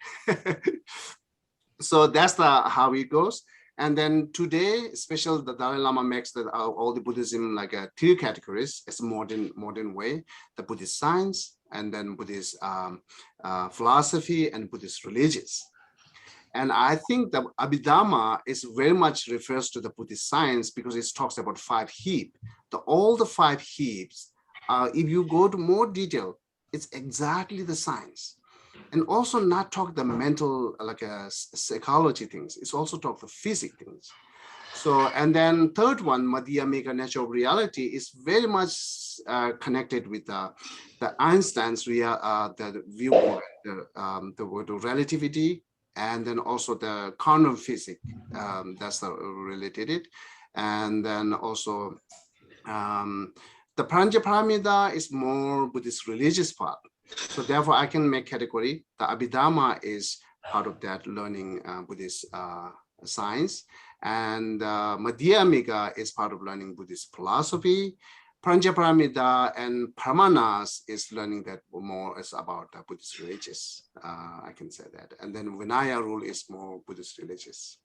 So that's how it goes. And then today, especially the Dalai Lama makes all the Buddhism like 3 categories. It's modern way, the Buddhist science, and then Buddhist philosophy, and Buddhist religious. And I think the Abhidhamma is very much refers to the Buddhist science because it talks about 5 heaps. All the 5 heaps, if you go to more detail, it's exactly the science. And also not talk the mental, like psychology things. It's also talk the physics things. So, and then third one, Madhyamika natural reality, is very much connected with the Einstein's the viewpoint, the word of relativity, and then also the quantum physics. That's related. And then also the Pranjaparamita is more Buddhist religious part. So therefore, I can make category. The Abhidhamma is part of that learning Buddhist science, and Madhyamika is part of learning Buddhist philosophy. Pranjaparamita and Paramanas is learning that more is about Buddhist religious. I can say that. And then Vinaya rule is more Buddhist religious.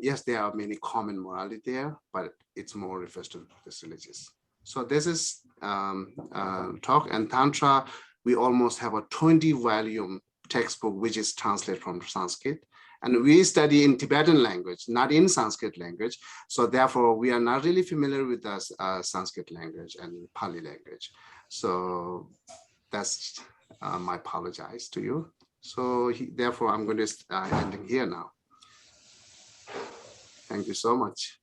Yes, there are many common morality there, but it's more refers to Buddhist religious. So this is talk, and Tantra, we almost have a 20-volume textbook which is translated from Sanskrit. And we study in Tibetan language, not in Sanskrit language. So therefore, we are not really familiar with the Sanskrit language and Pali language. So that's my apologize to you. So therefore, I'm going to ending here now. Thank you so much.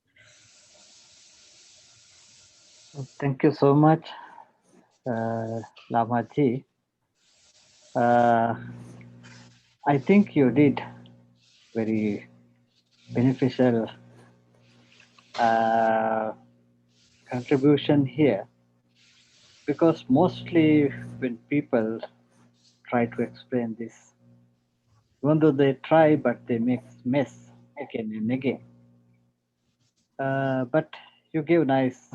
Thank you so much, Lamaji. I think you did very beneficial contribution here, because mostly when people try to explain this, even though they try, but they make mess again and again. But you give nice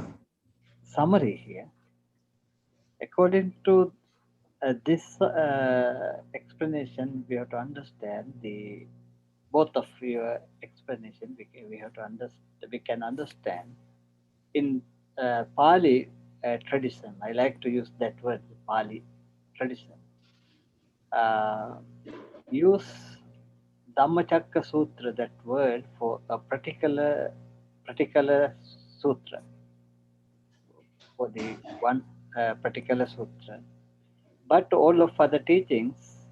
summary here. According to this explanation, we have to understand both of your explanation. We have to understand. We can understand in Pali tradition. I like to use that word, Pali tradition. Use Dhammacakka Sutra, that word, for a particular sutra, for the one particular sutra. But all of other teachings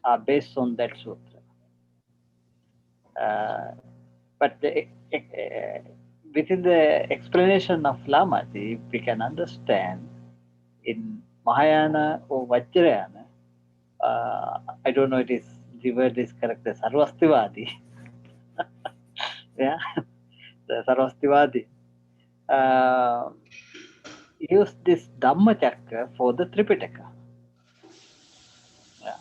are based on that sutra. But within the explanation of Lamaji, we can understand in Mahayana or Vajrayana, I don't know if the word is correct, the Sarvastivadi. Yeah, the Sarvastivadi use this Dhammacakka for the Tripitaka. Yeah.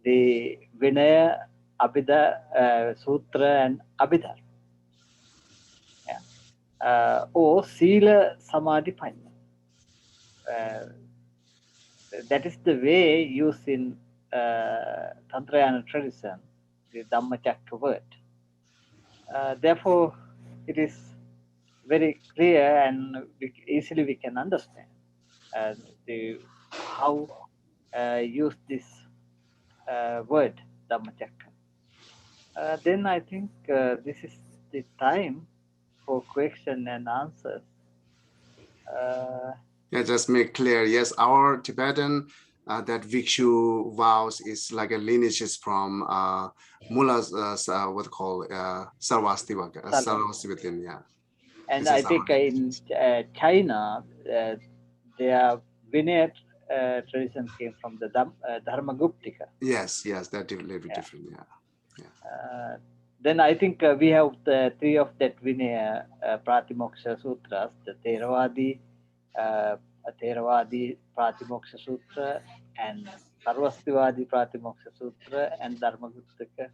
The Vinaya, Abhidha, Sutra, and Abhidharma. Yeah. Or Sila Samadhi Panya. That is the way used in Tantrayana tradition, the Dhammacakka word. Therefore, it is very clear, and easily we can understand how use this word Dhammacakka. Then I think this is the time for question and answers. Yeah, just make clear. Yes, our Tibetan that Vikshu vows is like a lineages from Mulla's what called Sarvastivaka, Sarvastivadin, yeah. And I think in China, their Vinaya tradition came from the Dharmaguptika. Yes, they're little different, yeah. Then I think we have the 3 of that Vinaya Pratimoksha Sutras, the Theravadi Pratimoksha Sutra, and Sarvastivadi Pratimoksha Sutra, and Dharmaguptika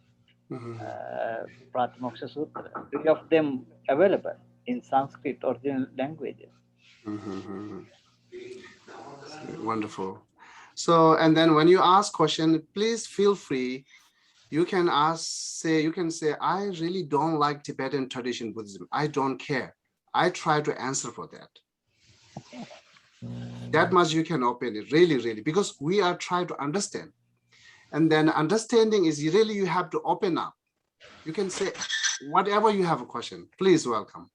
Pratimoksha Sutra. 3 of them available in Sanskrit original languages. Wonderful. So, and then when you ask question, please feel free. You can you can say, I really don't like Tibetan tradition Buddhism. I don't care. I try to answer for that. That much you can open it, really, really, because we are trying to understand. And then understanding is really, you have to open up. You can say whatever you have a question, please welcome.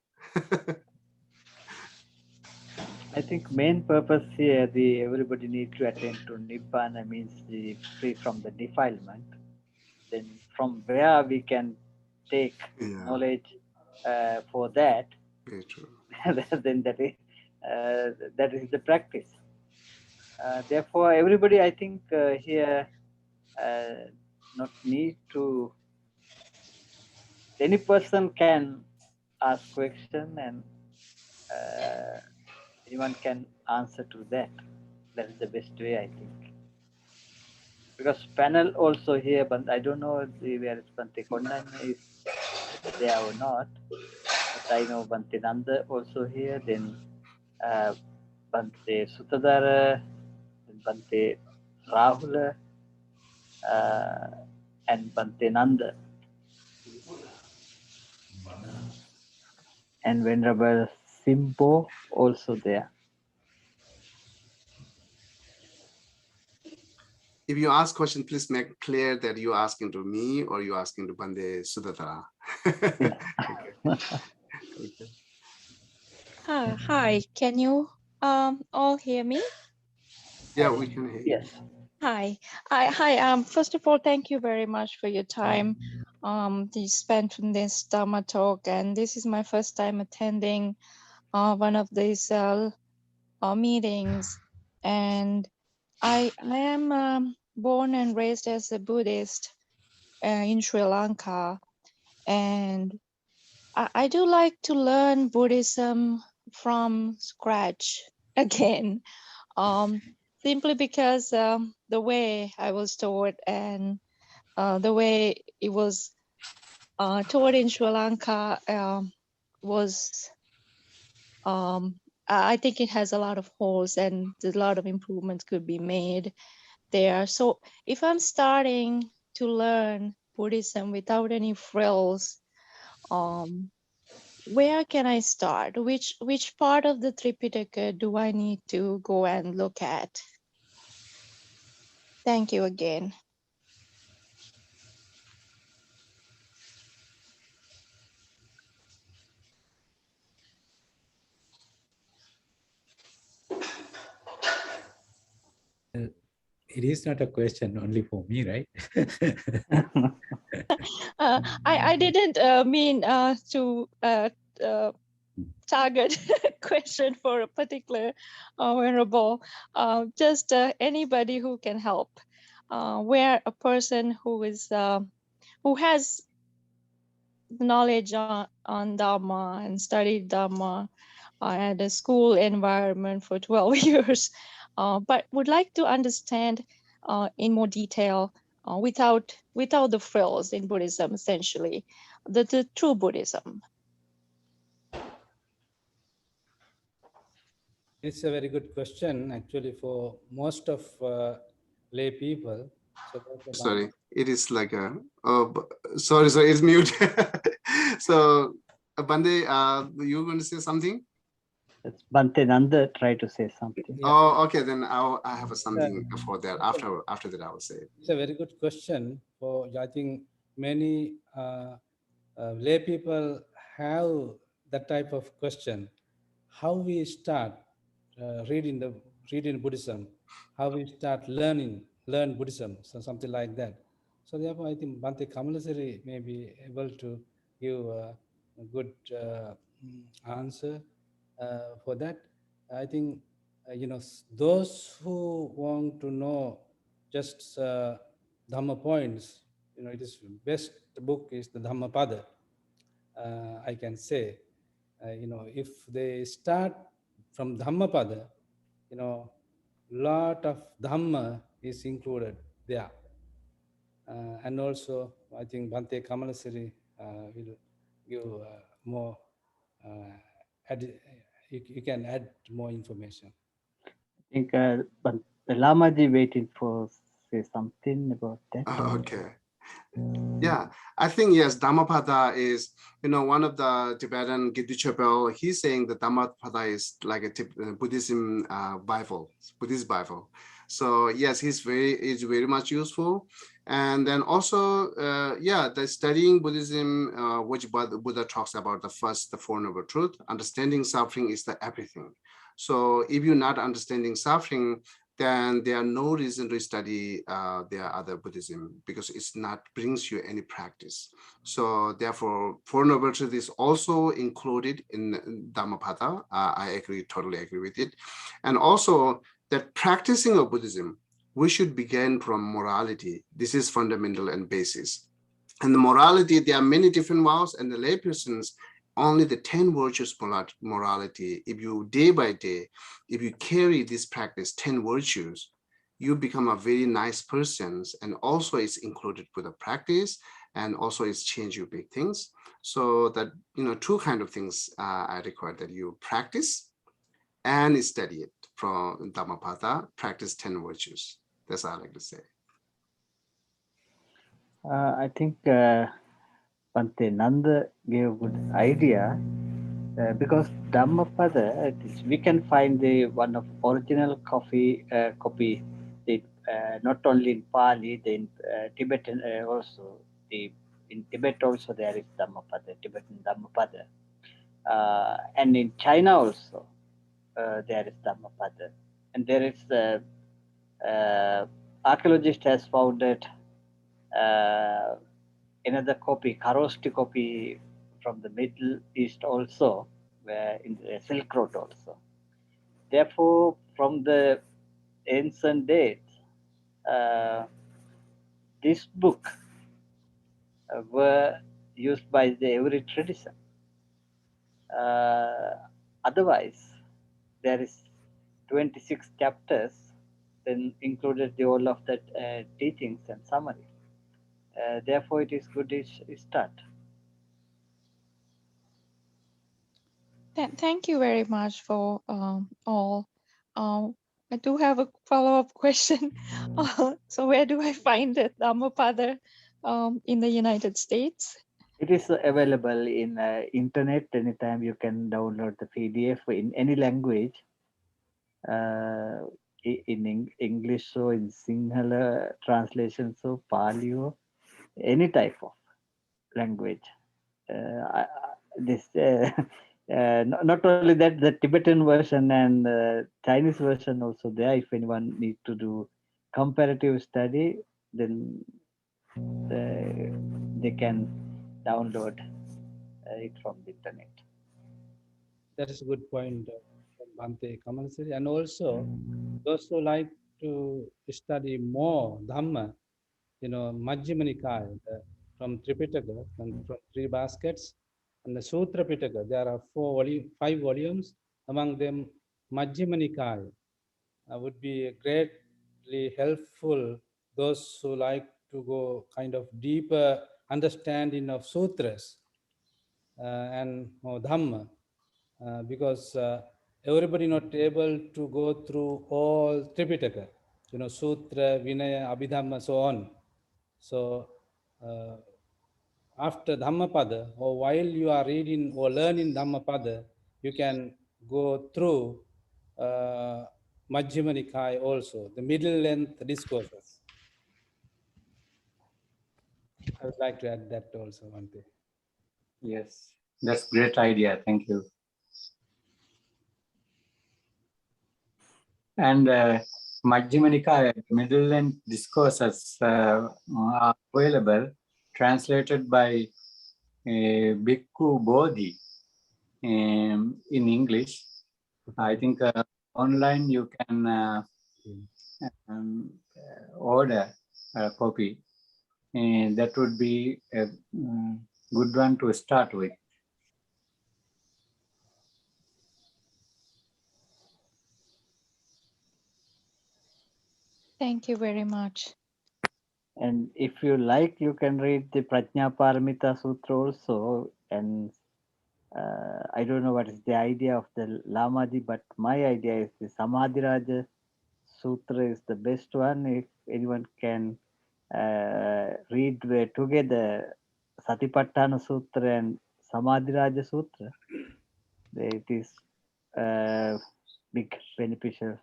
I think main purpose here, everybody needs to attend to Nibbana, means the free from the defilement. Then from where we can take knowledge for that, very true. then that is the practice. Therefore, everybody, I think here not need to. Any person can ask question, and anyone can answer to that. That is the best way, I think. Because panel also here, but I don't know where Bante Kondan is there or not. But I know Bante Nanda also here, then Bante Sutadara, then Bante Rahula, and Bante Nanda. And Venerable Simpo also there. If you ask question, please make clear that you're asking to me or you're asking to Bande Sudata. Okay. Hi, can you all hear me? Yeah, we can hear you. Yes. Hi. First of all, thank you very much for your time you spent in this Dharma talk, and this is my first time attending one of these meetings, and I am born and raised as a Buddhist in Sri Lanka, and I do like to learn Buddhism from scratch again, simply because the way I was taught and the way it was taught in Sri Lanka was, I think it has a lot of holes and a lot of improvements could be made there. So if I'm starting to learn Buddhism without any frills, where can I start? Which part of the Tripitaka do I need to go and look at? Thank you again. It is not a question only for me, right? I didn't mean to target question for a particular venerable, just anybody who can help. Where a person who has knowledge on Dharma and studied Dharma at a school environment for 12 years, but would like to understand in more detail without the frills in Buddhism, essentially, the true Buddhism. It's a very good question, actually, for most of lay people. So Sorry, it is like a, sorry, it's mute. So, Bande, you going to say something? Bante Nanda try to say something. Yeah. Oh, okay, then I have something for that. After that, I will say. It's a very good question. For I think many lay people have that type of question. How we start reading Buddhism? How we start learn Buddhism? So something like that. So therefore, I think Bhante Kamalasari may be able to give a good answer for that. I think those who want to know just Dhamma points, it is best book is the Dhammapada. I can say, if they start from Dhammapada, lot of Dhamma is included there. And also, I think Bhante Kamalasiri will give more, you can add more information. I think but the Lamaji waiting for say something about that. Okay. Yeah, I think yes, Dhammapada is, one of the Tibetan Giddu Chapel. He's saying the Dhammapada is like a Buddhism Bible, Buddhist Bible. So yes, is very much useful. And then also, the studying Buddhism, which Buddha talks about the Four Noble Truth, understanding suffering is the everything. So if you're not understanding suffering, then there are no reason to study their other Buddhism, because it's not brings you any practice. So therefore, Four Noble Truth is also included in Dhammapada. I totally agree with it. And also that practicing of Buddhism, we should begin from morality. This is fundamental and basis. And the morality, there are many different vows, and the laypersons, only the 10 virtues morality. If you day by day, if you carry this practice, 10 virtues, you become a very nice person. And also it's included with the practice, and also it's change you big things. So that, two kind of things I require, that you practice and study it from Dhammapada, practice 10 virtues. That's all I like to say. I think Bhante Nanda gave a good idea. Because Dhammapada, we can find the one of original copy, not only in Pali, in Tibetan also. In Tibet also there is Dhammapada, Tibetan Dhammapada, and in China also there is Dhammapada, and there is archaeologist has found that another copy, Kharoshthi copy from the Middle East also, where in the Silk Road also. Therefore, from the ancient days, this book were used by every tradition. Otherwise, there is 26 chapters, then included the all of that teachings and summary. Therefore, it is good to start. Thank you very much for all. I do have a follow-up question. So where do I find the Dhammapada in the United States? It is available in internet. Anytime you can download the PDF in any language, in English, so in Sinhala translation, so Pali, any type of language. This not only that, the Tibetan version and Chinese version also there. If anyone need to do comparative study, then they can download it from the internet. That is a good point from Bhante Kamalasiri. And also, those who like to study more Dhamma, Majjhima Nikaya, from Tripitaka, and from 3 baskets, and the Sutra Pitaka, there are 5 volumes, among them Majjhima Nikaya would be greatly helpful those who like to go kind of deeper understanding of sutras and Dhamma, because everybody not able to go through all Tripitaka, Sutra, Vinaya, Abhidhamma, so on. So after Dhammapada, or while you are reading or learning Dhammapada, you can go through Majjhima Nikaya also, the middle length discourses. I would like to add that also, Bhante. Yes, that's great idea. Thank you. And Majjhima Nikaya, middle length discourses are available, translated by Bhikkhu Bodhi in English. I think online you can order a copy, and that would be a good one to start with. Thank you very much. And if you like, you can read the Prajna Paramita Sutra also. And I don't know what is the idea of the Lamaji, but my idea is the Samadhiraja Sutra is the best one. If anyone can read together Satipatthana Sutra and Samadhiraja Sutra, it is big beneficial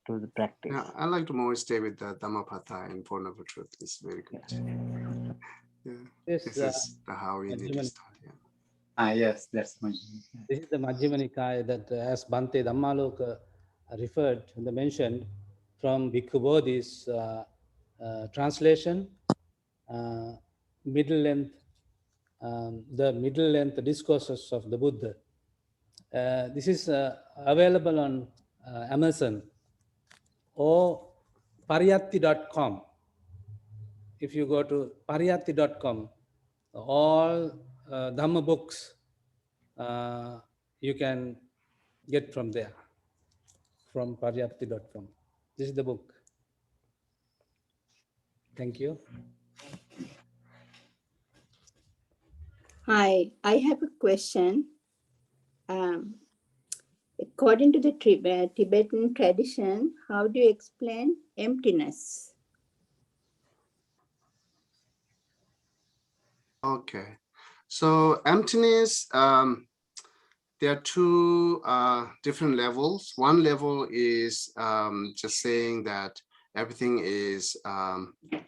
to the practice. Yeah, I like to more stay with the Dhammapatha and Four Noble Truth. It's very good. Yeah. Yes, This is how we need to start. Yeah. Yes, that's my. this is the Majjhima Nikaya that as Bhante Dhammaloka referred and mentioned from Bhikkhu Bodhi's translation, middle length, the middle length discourses of the Buddha. This is available on Amazon or pariyatti.com. If you go to pariyatti.com, all Dhamma books you can get from there, from pariyatti.com. This is the book. Thank you. Hi, I have a question. According to the Tibetan tradition, how do you explain emptiness? Okay. So emptiness, there are two different levels. One level is just saying that everything is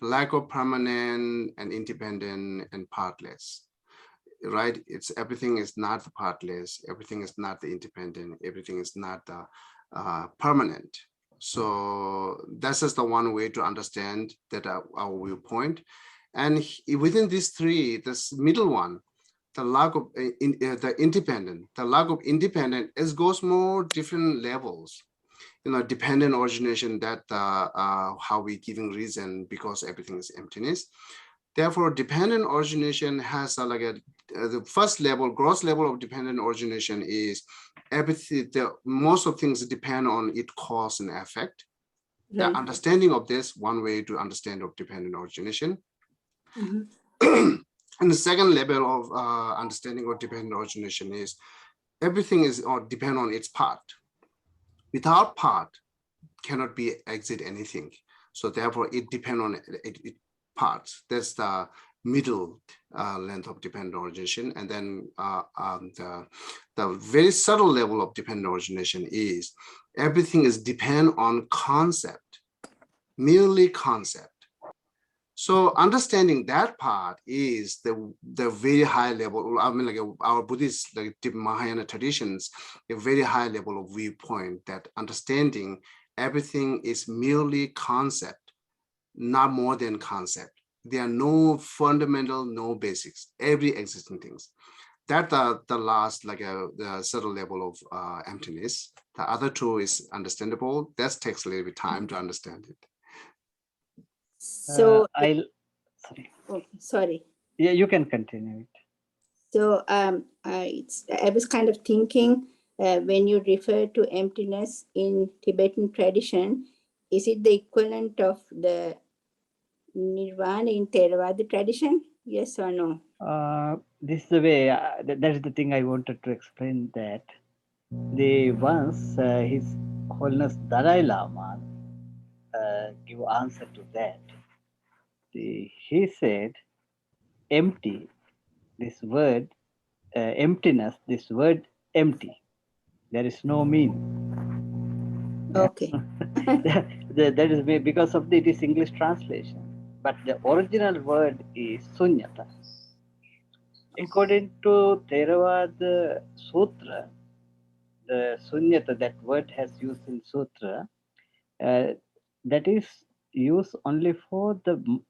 lack of permanent and independent and partless, right? It's everything is not the partless, everything is not the independent, everything is not the permanent. So that's just the one way to understand that our viewpoint. And within these three, this middle one, the lack of the independent, the lack of independent, it goes more different levels. You know, dependent origination, that how we giving reason because everything is emptiness. Therefore, dependent origination has like the first level, gross level of dependent origination is everything. Most of things depend on its cause and effect. Right. The understanding of this, one way to understand of dependent origination. And the second level of understanding of dependent origination is everything is or depend on its part. Without part, cannot be exit anything. So therefore, it depends on it parts. That's the middle length of dependent origination. And then the very subtle level of dependent origination is everything is depend on concept, merely concept. So understanding that part is the very high level. I mean, like our Buddhist, like Mahayana traditions, a very high level of viewpoint that understanding everything is merely concept, not more than concept. There are no fundamental, no basics, every existing things. That the last, like the subtle level of emptiness. The other two is understandable. That takes a little bit time to understand it. So sorry. Oh, sorry. Yeah, you can continue it. So I was kind of thinking when you refer to emptiness in Tibetan tradition, is it the equivalent of the nirvana in Theravada tradition? Yes or no? This is the way, that is the thing I wanted to explain, that the once His Holiness Dalai Lama give answer to that. He said, empty, this word, emptiness, this word empty, there is no meaning. Okay. That is because of it is English translation, but the original word is sunyata. According to Theravada Sutra, the sunyata, that word has used in Sutra, that is used only for the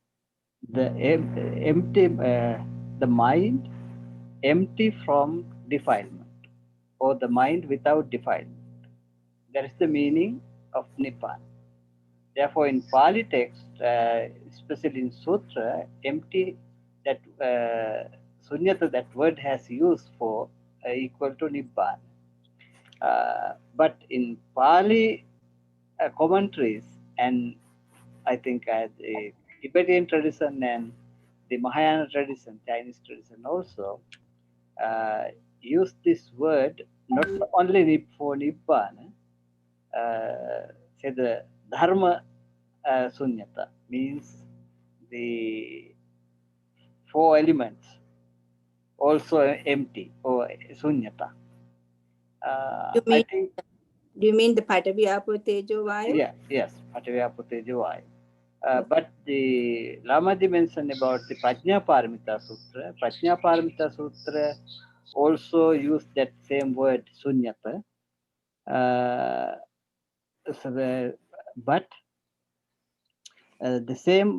empty, the mind empty from defilement, or the mind without defilement. That is the meaning of Nibbana. Therefore, in Pali text, especially in Sutra, empty, that sunyata, that word has used for equal to Nibbana. But in Pali commentaries, and I think the Tibetan tradition and the Mahayana tradition, Chinese tradition also use this word not only for Nibbana, say the Dharma Sunyata means the four elements also empty or Sunyata. You I mean, think, do you mean the Patavi Apo Tejo Vayu? yeah, yes, Patavya Putejo. But the Lamaji mentioned about the Prajna Paramita Sutra. Prajna Paramita Sutra also use that same word Sunyata. But the same,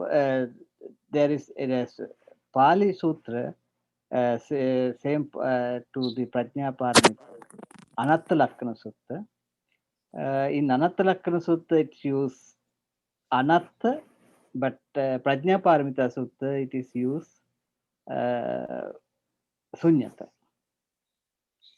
there is Pali Sutra, same to the Prajna Paramita, Anatta Lakkana Sutra. In Anatta Lakkana Sutra, it uses Anatta, but Prajna Paramita Sutra, it is used Sunyata.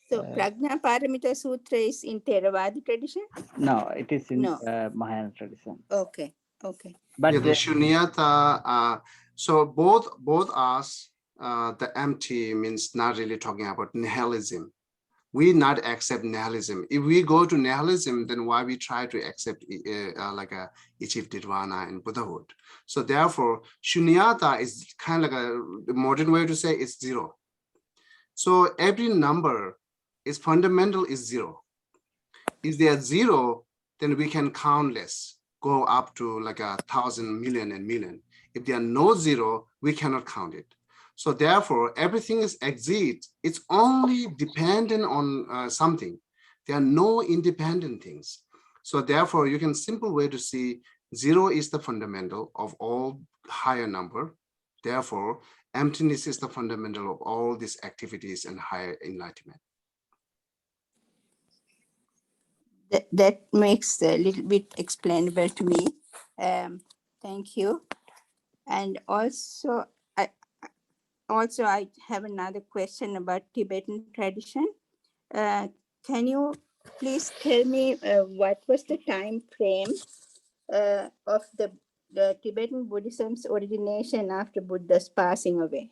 So Prajna Paramita Sutra is in Theravada tradition? No, it is in No. Mahayana tradition. Okay, okay. But Yeah, the shunyata, so both us, the empty means not really talking about nihilism. We not accept nihilism. If we go to nihilism, then why we try to accept like a achieve nirvana and Buddhahood? So therefore, shunyata is kind of like a modern way to say it's zero. So every number is fundamental is zero. If they are zero, then we can count less, go up to like 1,000, million and million. If there are no zero, we cannot count it. So therefore, everything is exit. It's only dependent on something. There are no independent things. So therefore, you can simple way to see zero is the fundamental of all higher number. Therefore, emptiness is the fundamental of all these activities and higher enlightenment. That makes a little bit explainable to me. Thank you. And also, I have another question about Tibetan tradition. Can you please tell me what was the time frame of the Tibetan Buddhism's origination after Buddha's passing away?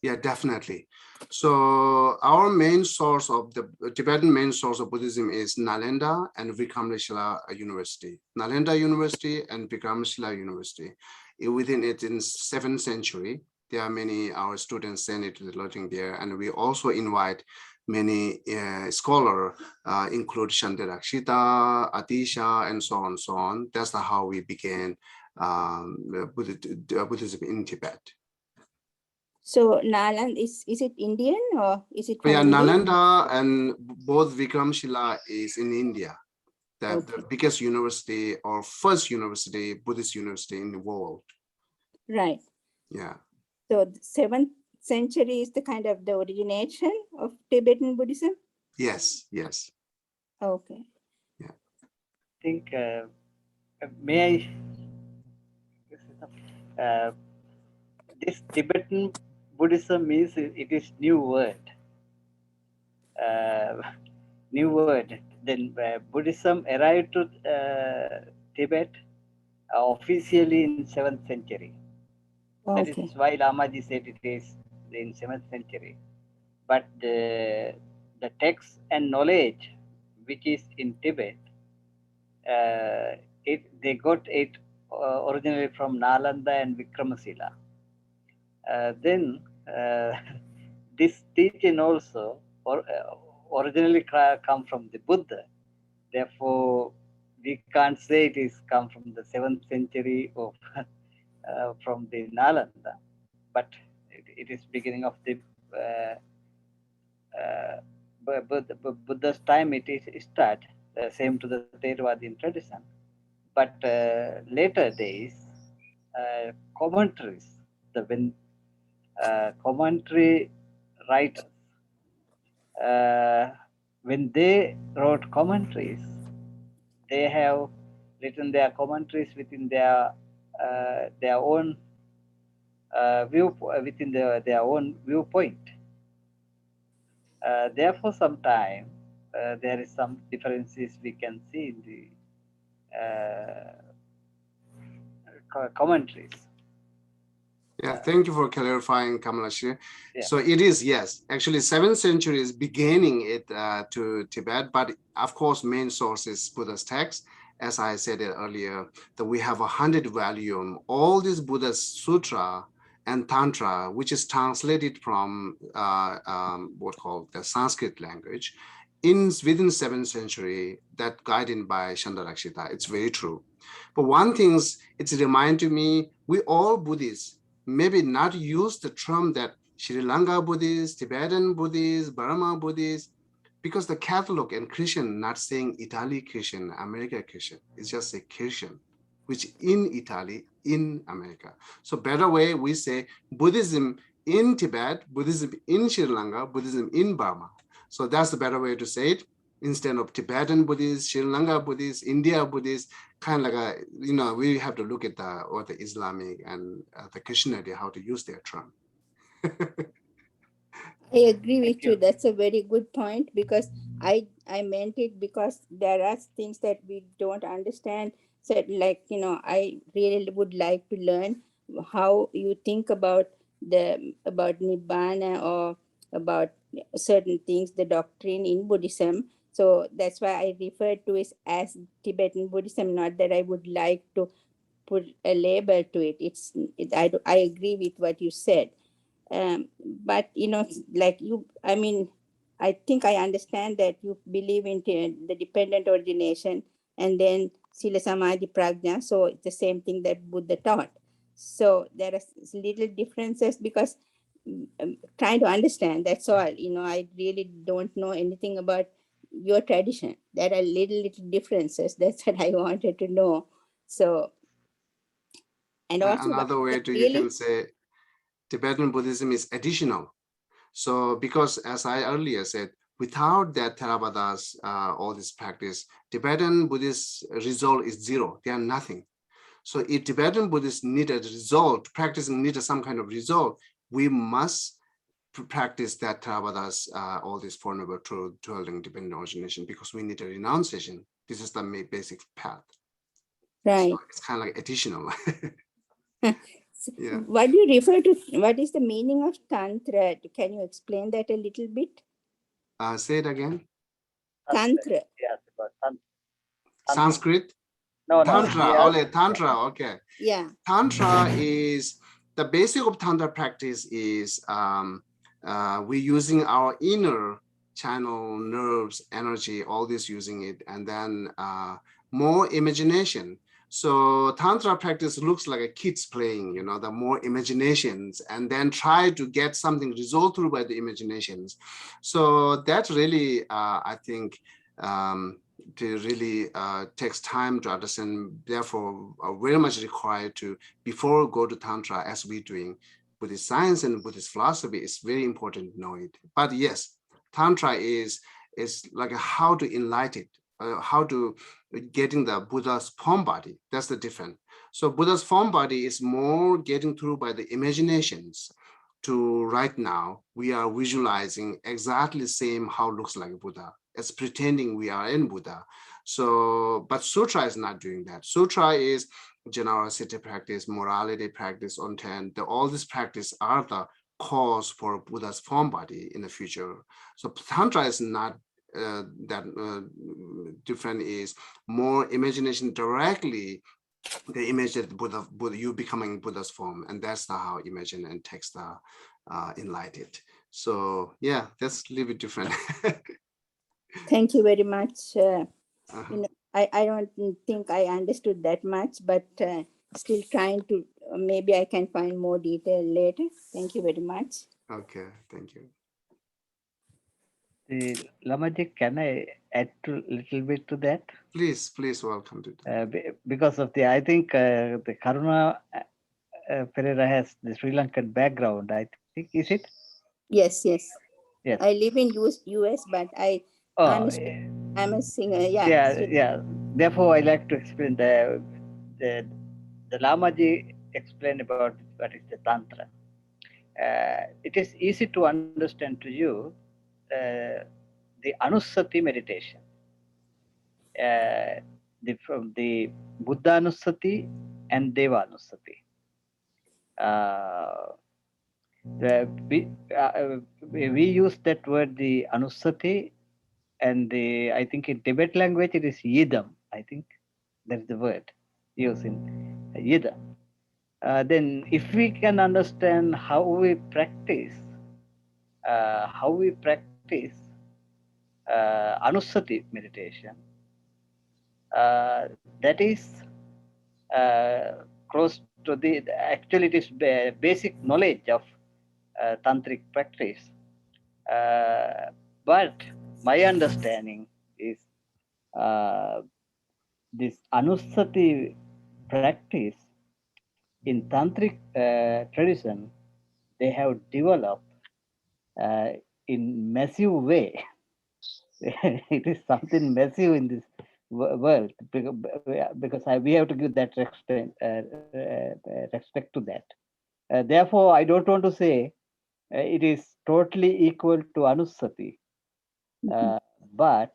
Yeah, definitely. So our main source of the Tibetan main source of Buddhism is Nalanda and Vikramshila University. Nalanda University and Vikramshila University. Within it in 7th century, there are many our students send it to the lodging there, and we also invite many scholars, include Shantarakshita, Atisha, and so on, so on. That's how we began Buddhism in Tibet. So Nalanda, is it Indian or is it? Yeah, Nalanda and both Vikramshila is in India. The biggest university or first university, Buddhist university in the world. Right. Yeah. So the 7th century is the kind of the origination of Tibetan Buddhism? Yes, yes. Okay. Yeah. I think, may I, this Tibetan Buddhism means it is new word. New word. Then Buddhism arrived to Tibet officially in 7th century. That Okay. is why Lamaji said it is in 7th century. But the text and knowledge which is in Tibet, they got it originally from Nalanda and Vikramasila. Then this teaching also originally come from the Buddha. Therefore, we can't say it is come from the 7th century of from the Nalanda, but it is beginning of the Buddha's time. It is start same to the Theravada tradition, but later days commentaries, when commentary writers, when they wrote commentaries, they have written their commentaries within their own within their own viewpoint. Therefore, sometimes there is some differences we can see in the commentaries. Yeah, thank you for clarifying, Kamalashi. Yeah. So it is, yes, actually 7th century is beginning it to Tibet, but of course, main source is Buddha's text. As I said it earlier, that we have 100 volume, all these Buddha's sutra and tantra, which is translated from what called the Sanskrit language, within 7th century, that guided by Shandarakshita. It's very true. But one thing is, it's reminded me, we all Buddhists, maybe not use the term that Sri Lanka Buddhist, Tibetan Buddhist, Burma Buddhist, because the Catholic and Christian not saying Italy Christian, America Christian. It's just a Christian, which in Italy, in America. So better way we say Buddhism in Tibet, Buddhism in Sri Lanka, Buddhism in Burma. So that's the better way to say it. Instead of Tibetan Buddhist, Sri Lanka Buddhist, India Buddhist, kind of like a, we have to look at the Islamic and the Christianity, how to use their term. I agree with you. That's a very good point, because I meant it because there are things that we don't understand. So like, I really would like to learn how you think about Nibbana or about certain things, the doctrine in Buddhism. So that's why I refer to it as Tibetan Buddhism, not that I would like to put a label to it. I agree with what you said. But like you, I mean, I think I understand that you believe in the dependent origination and then Sila Samadhi Prajna. So it's the same thing that Buddha taught. So there are little differences because trying to understand, that's all. I really don't know anything about your tradition. There are little differences. That's what I wanted to know. So, and also Another way to, you can say Tibetan Buddhism is additional. So because as I earlier said, without that Theravadas, all this practice, Tibetan Buddhist result is zero. They are nothing. So if Tibetan Buddhists need a result, practicing need some kind of result, we must practice that Theravadas, all this Four Noble Truths, dwelling, dependent origination, because we need a renunciation. This is the basic path. Right. So it's kind of like additional. Yeah. What do you refer to? What is the meaning of Tantra? Can you explain that a little bit? Say it again. Tantra. Yes, about Sanskrit? No, Tantra, yes. Tantra, okay. Yeah. Tantra is, the basic of Tantra practice is we're using our inner channel, nerves, energy, all this using it, and then more imagination. So Tantra practice looks like a kids playing, the more imaginations, and then try to get something resolved through by the imaginations. So that really, I think, to really takes time to understand, therefore very much required to, before go to Tantra, as we're doing Buddhist science and Buddhist philosophy, it's very important to know it. But yes, Tantra is like how to enlighten it, how to getting the Buddha's form body. That's the difference. So Buddha's form body is more getting through by the imaginations. To right now, we are visualizing exactly the same how it looks like Buddha. It's pretending we are in Buddha. So, but Sutra is not doing that. Sutra is generosity practice, morality practice, all this practice are the cause for Buddha's form body in the future. So Tantra is not different, is more imagination directly, the image that Buddha, you becoming Buddha's form, and that's how imagine and text are enlightened. So yeah, that's a little bit different. Thank you very much. I don't think I understood that much, but still trying to, maybe I can find more detail later. Thank you very much. Okay, thank you. Lamaji, can I add a little bit to that? Please, welcome to that. Because of I think the Karuna Pereira has the Sri Lankan background, I think, is it? Yes. Yes. I live in US, but I'm a singer. Yeah. Therefore, I like to explain the Lamaji explained about what is the Tantra. It is easy to understand to you the Anusati meditation. From the Buddha Anusati and Devanusati. We use that word, the Anusati, and I think in Tibet language it is Yidam. I think that's the word used in Yidam. Then if we can understand how we practice Anusati meditation, that is close to actually it is basic knowledge of tantric practice. But my understanding is this Anusati practice in tantric tradition, they have developed in massive way. It is something massive in this world, because we have to give that respect to that. Therefore, I don't want to say it is totally equal to Anusati, but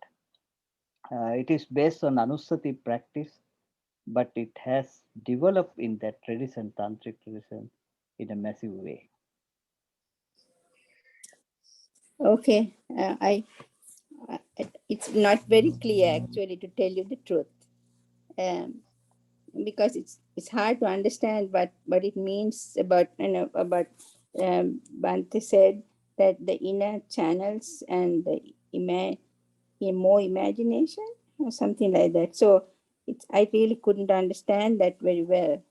it is based on Anusati practice, but it has developed in that tradition, tantric tradition, in a massive way. Okay, it's not very clear actually, to tell you the truth, because it's hard to understand what it means about, about Bhante said that the inner channels and the more imagination or something like that. So I really couldn't understand that very well.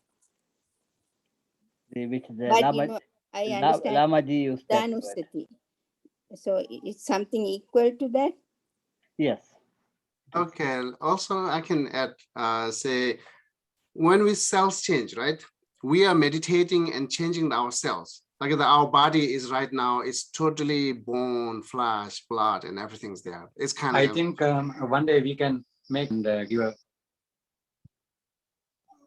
Which the But Lama, I understand Lamaji used that word. Dhanusati. So it's something equal to that? Yes. Okay. Also, I can add, say, when we cells change, right? We are meditating and changing ourselves. Like our body is right now, it's totally bone, flesh, blood, and everything's there. It's kind of. I think one day we can make and give a.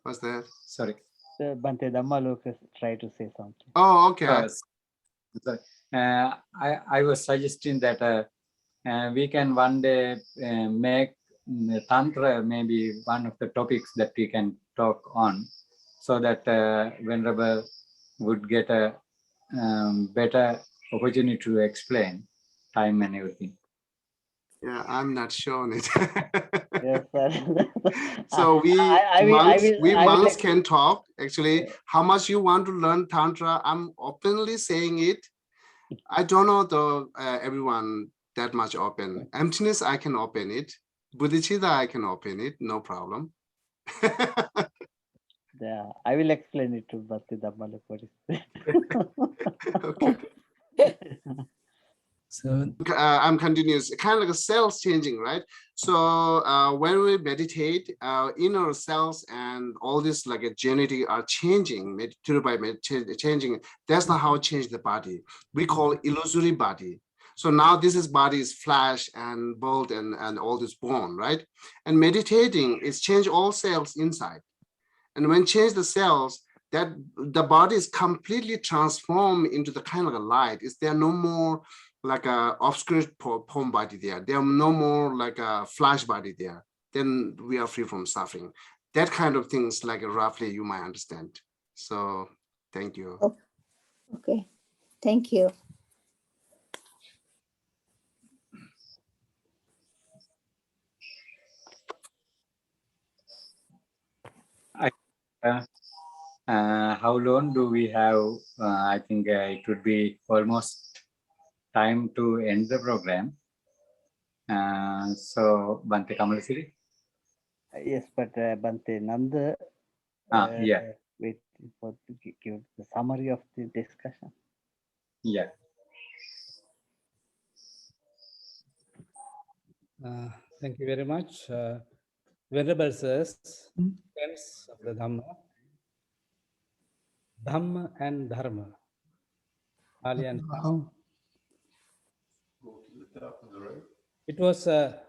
What's that? Sorry. Bhante Dhammaloka try to say something. Oh, okay. So, I was suggesting that we can one day make Tantra maybe one of the topics that we can talk on, so that Venerable would get a better opportunity to explain time and everything. Yeah, I'm not sure on it. Yes, sir. So we I monks can talk. Actually, how much you want to learn Tantra, I'm openly saying it. I don't know though everyone that much open. Emptiness, I can open it. Bodhicitta, I can open it, no problem. Yeah, I will explain it to Bhante Dhammaloka. Okay. So I'm continuous, kind of like a cells changing, right? So when we meditate, inner cells and all this like a genetic are changing, changing. That's not how it change the body. We call illusory body. So now this is body is flesh and bone and all this bone, right? And meditating is change all cells inside. And when change the cells, that the body is completely transformed into the kind of a light. Is there no more like a obscure palm body there? There are no more like a flash body there. Then we are free from suffering. That kind of things, like roughly, you might understand. So, thank you. Oh, okay, thank you. How long do we have? I think it would be almost time to end the program. So, Bhante Kamalasiri? Yes, but Bhante Nanda, Yeah. wait for to give the summary of the discussion. Yeah. Thank you very much. Venerable Sirs, friends of the Dhamma, Dhamma and Dharma, Pali and it was a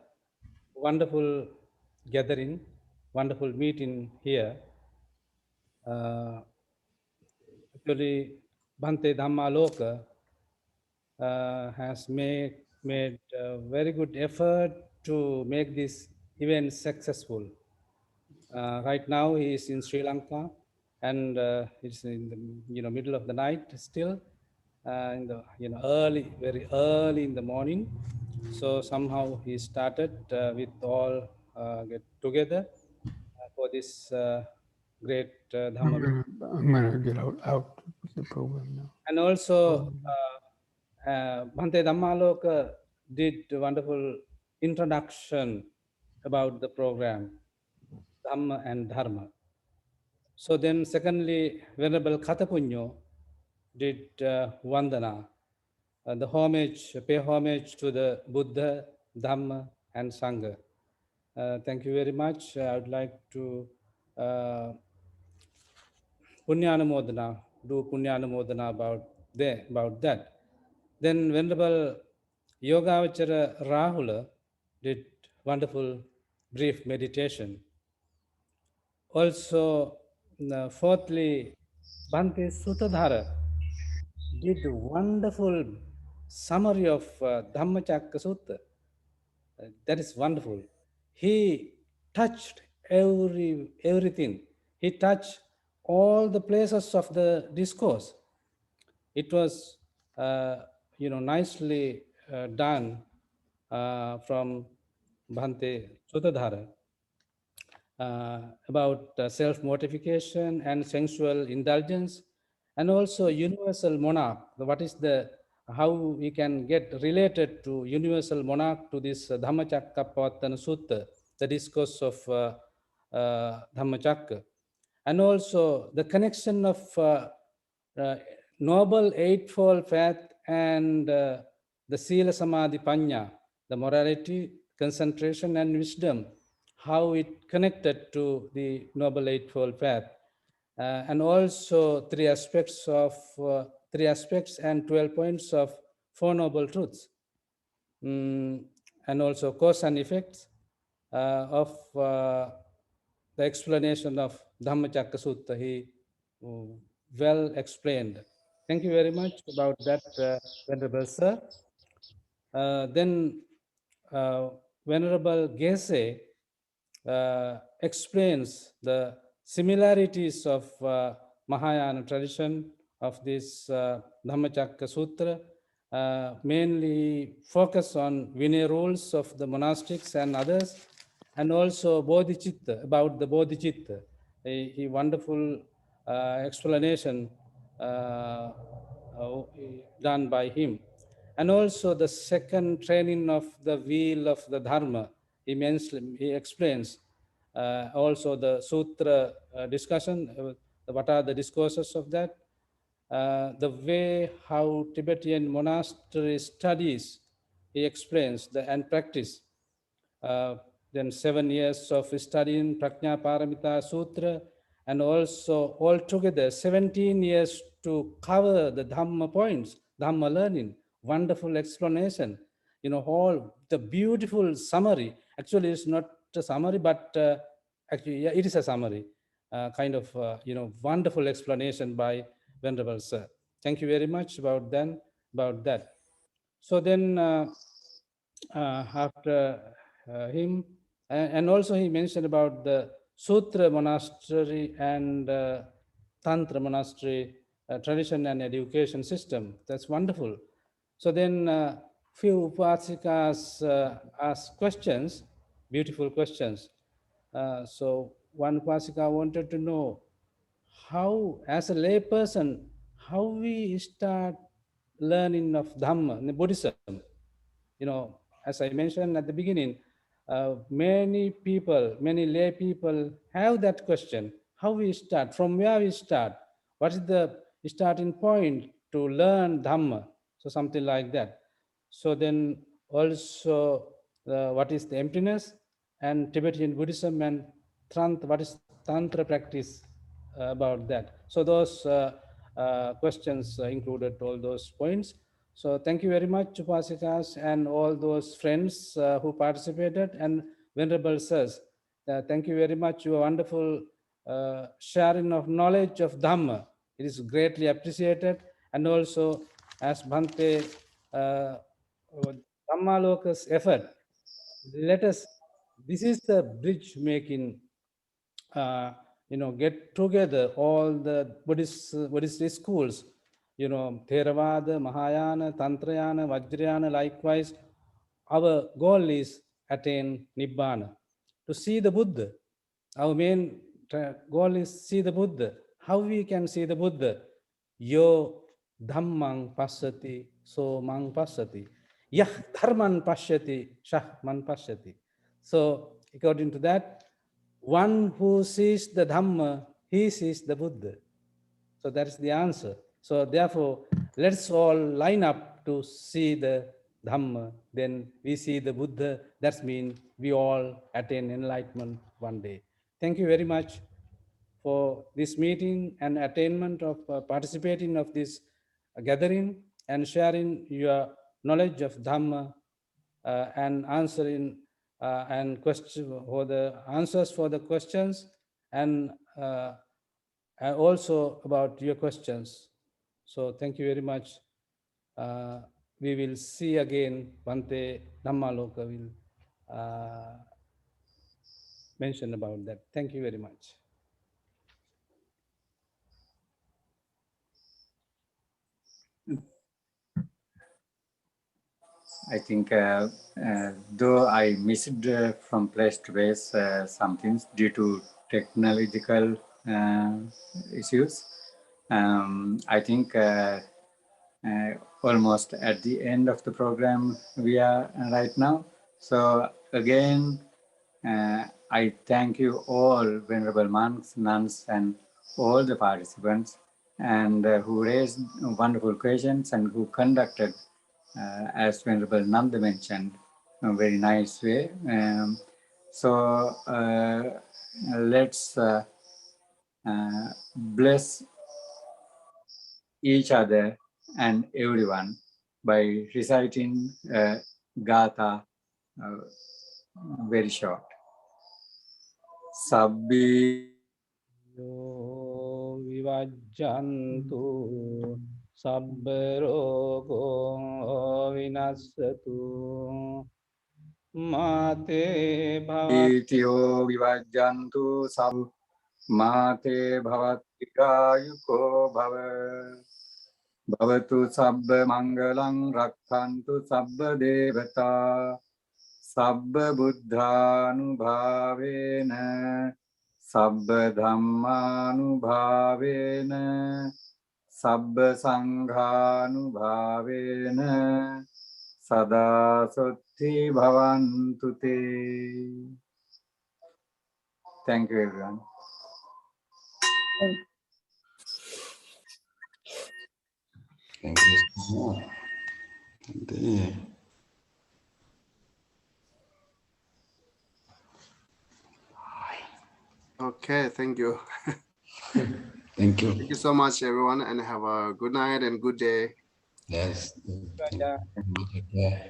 wonderful gathering, wonderful meeting here. Actually, Bhante Dhammaloka has made a very good effort to make this event successful. Right now, he is in Sri Lanka. and it's in the middle of the night still, in the early, very early in the morning. So somehow he started with all get together for this great Dhamma. I'm gonna get out with the program now. And also Bhante Dhammaloka did a wonderful introduction about the program Dhamma and Dharma. So then secondly, Venerable Katapunyo did Vandana, the homage, pay homage to the Buddha, Dhamma and Sangha. Thank you very much. I would like to Punyanamodana, do Punyanamodana about that. Then Venerable Yogavachara Rahula did wonderful brief meditation. Also, fourthly, Bhante Sutadhara did a wonderful summary of Dhammacakka Sutta. That is wonderful. He touched everything. He touched all the places of the discourse. It was, nicely done from Bhante Sutadhara about self-mortification and sensual indulgence, and also universal monarch. What is how we can get related to universal monarch to this Dhammacakkappavattana Sutta, the discourse of Dhammacakka, and also the connection of uh, noble eightfold path and the Sila Samadhi Panya, the morality, concentration and wisdom, how it connected to the Noble Eightfold Path, and also three aspects and 12 points of Four Noble Truths, and also cause and effects of the explanation of Dhammacakka Sutta. He well explained. Thank you very much about that, Venerable Sir. Then Venerable Gese explains the similarities of Mahayana tradition of this Dhammacakka Sutra, mainly focus on Vinaya rules of the monastics and others, and also Bodhicitta, about the Bodhicitta, a wonderful explanation done by him. And also the second training of the wheel of the Dharma. He explains also the sutra discussion, what are the discourses of that, the way how Tibetan monastery studies, he explains, and practice. Then 7 years of studying Prajna Paramita Sutra, and also altogether 17 years to cover the Dhamma points, Dhamma learning, wonderful explanation. All the beautiful summary. Actually, it's not a summary, but actually, yeah, it is a summary. Kind of, wonderful explanation by Venerable Sir. Thank you very much about that. So then, after him, and also he mentioned about the Sutra monastery and Tantra monastery tradition and education system. That's wonderful. So then few upasikas asked questions, beautiful questions. So one upasika wanted to know how, as a layperson, how we start learning of Dhamma, Buddhism. As I mentioned at the beginning, many people, many lay people have that question: how we start, from where we start, what is the starting point to learn Dhamma? So something like that. So then also, what is the emptiness, and Tibetan Buddhism, and what is Tantra practice about that? So those questions included all those points. So thank you very much, Upasikas, and all those friends who participated, and Venerable Sirs. Thank you very much. Your wonderful sharing of knowledge of Dhamma. It is greatly appreciated. And also, as Bhante Dhammaloka's effort, this is the bridge making get together all the Buddhist schools, Theravada, Mahayana, Tantrayana, Vajrayana, likewise. Our goal is attain Nibbana, to see the Buddha. Our main goal is see the Buddha. How we can see the Buddha? Yo dhammang passyati, so mang passyati. Yah dharman passyati, shah man passyati. So according to that, one who sees the Dhamma, he sees the Buddha. So that is the answer. So therefore, let's all line up to see the Dhamma. Then we see the Buddha. That means we all attain enlightenment one day. Thank you very much for this meeting and attainment of participating of this gathering and sharing your knowledge of Dhamma and answering and question for the answers for the questions and also about your questions. So thank you very much. We will see again. Bhante Dhammaloka will mention about that. Thank you very much. I think though I missed from place to place some things due to technological issues, I think almost at the end of the program we are right now. So again, I thank you all, Venerable monks, nuns, and all the participants, and who raised wonderful questions and who conducted, as Venerable Nanda mentioned, a very nice way. So let's bless each other and everyone by reciting Gatha very short. Sabbi Yo vivajjantu sabbarogo vinasatu mate bhavat Ityo vivajjantu sabu mate bhavatikayuko bhava bhavatu sabba mangalang rakhantu sabba devata sabba buddhanubhavena sabba dhammanubhavena sabba sanghanubhavena sada sutti bhavantu te. Thank you, everyone. Thank you so much. Indeed. Okay, thank you. Thank you. Thank you so much, everyone, and have a good night and good day. Yes. Thank you.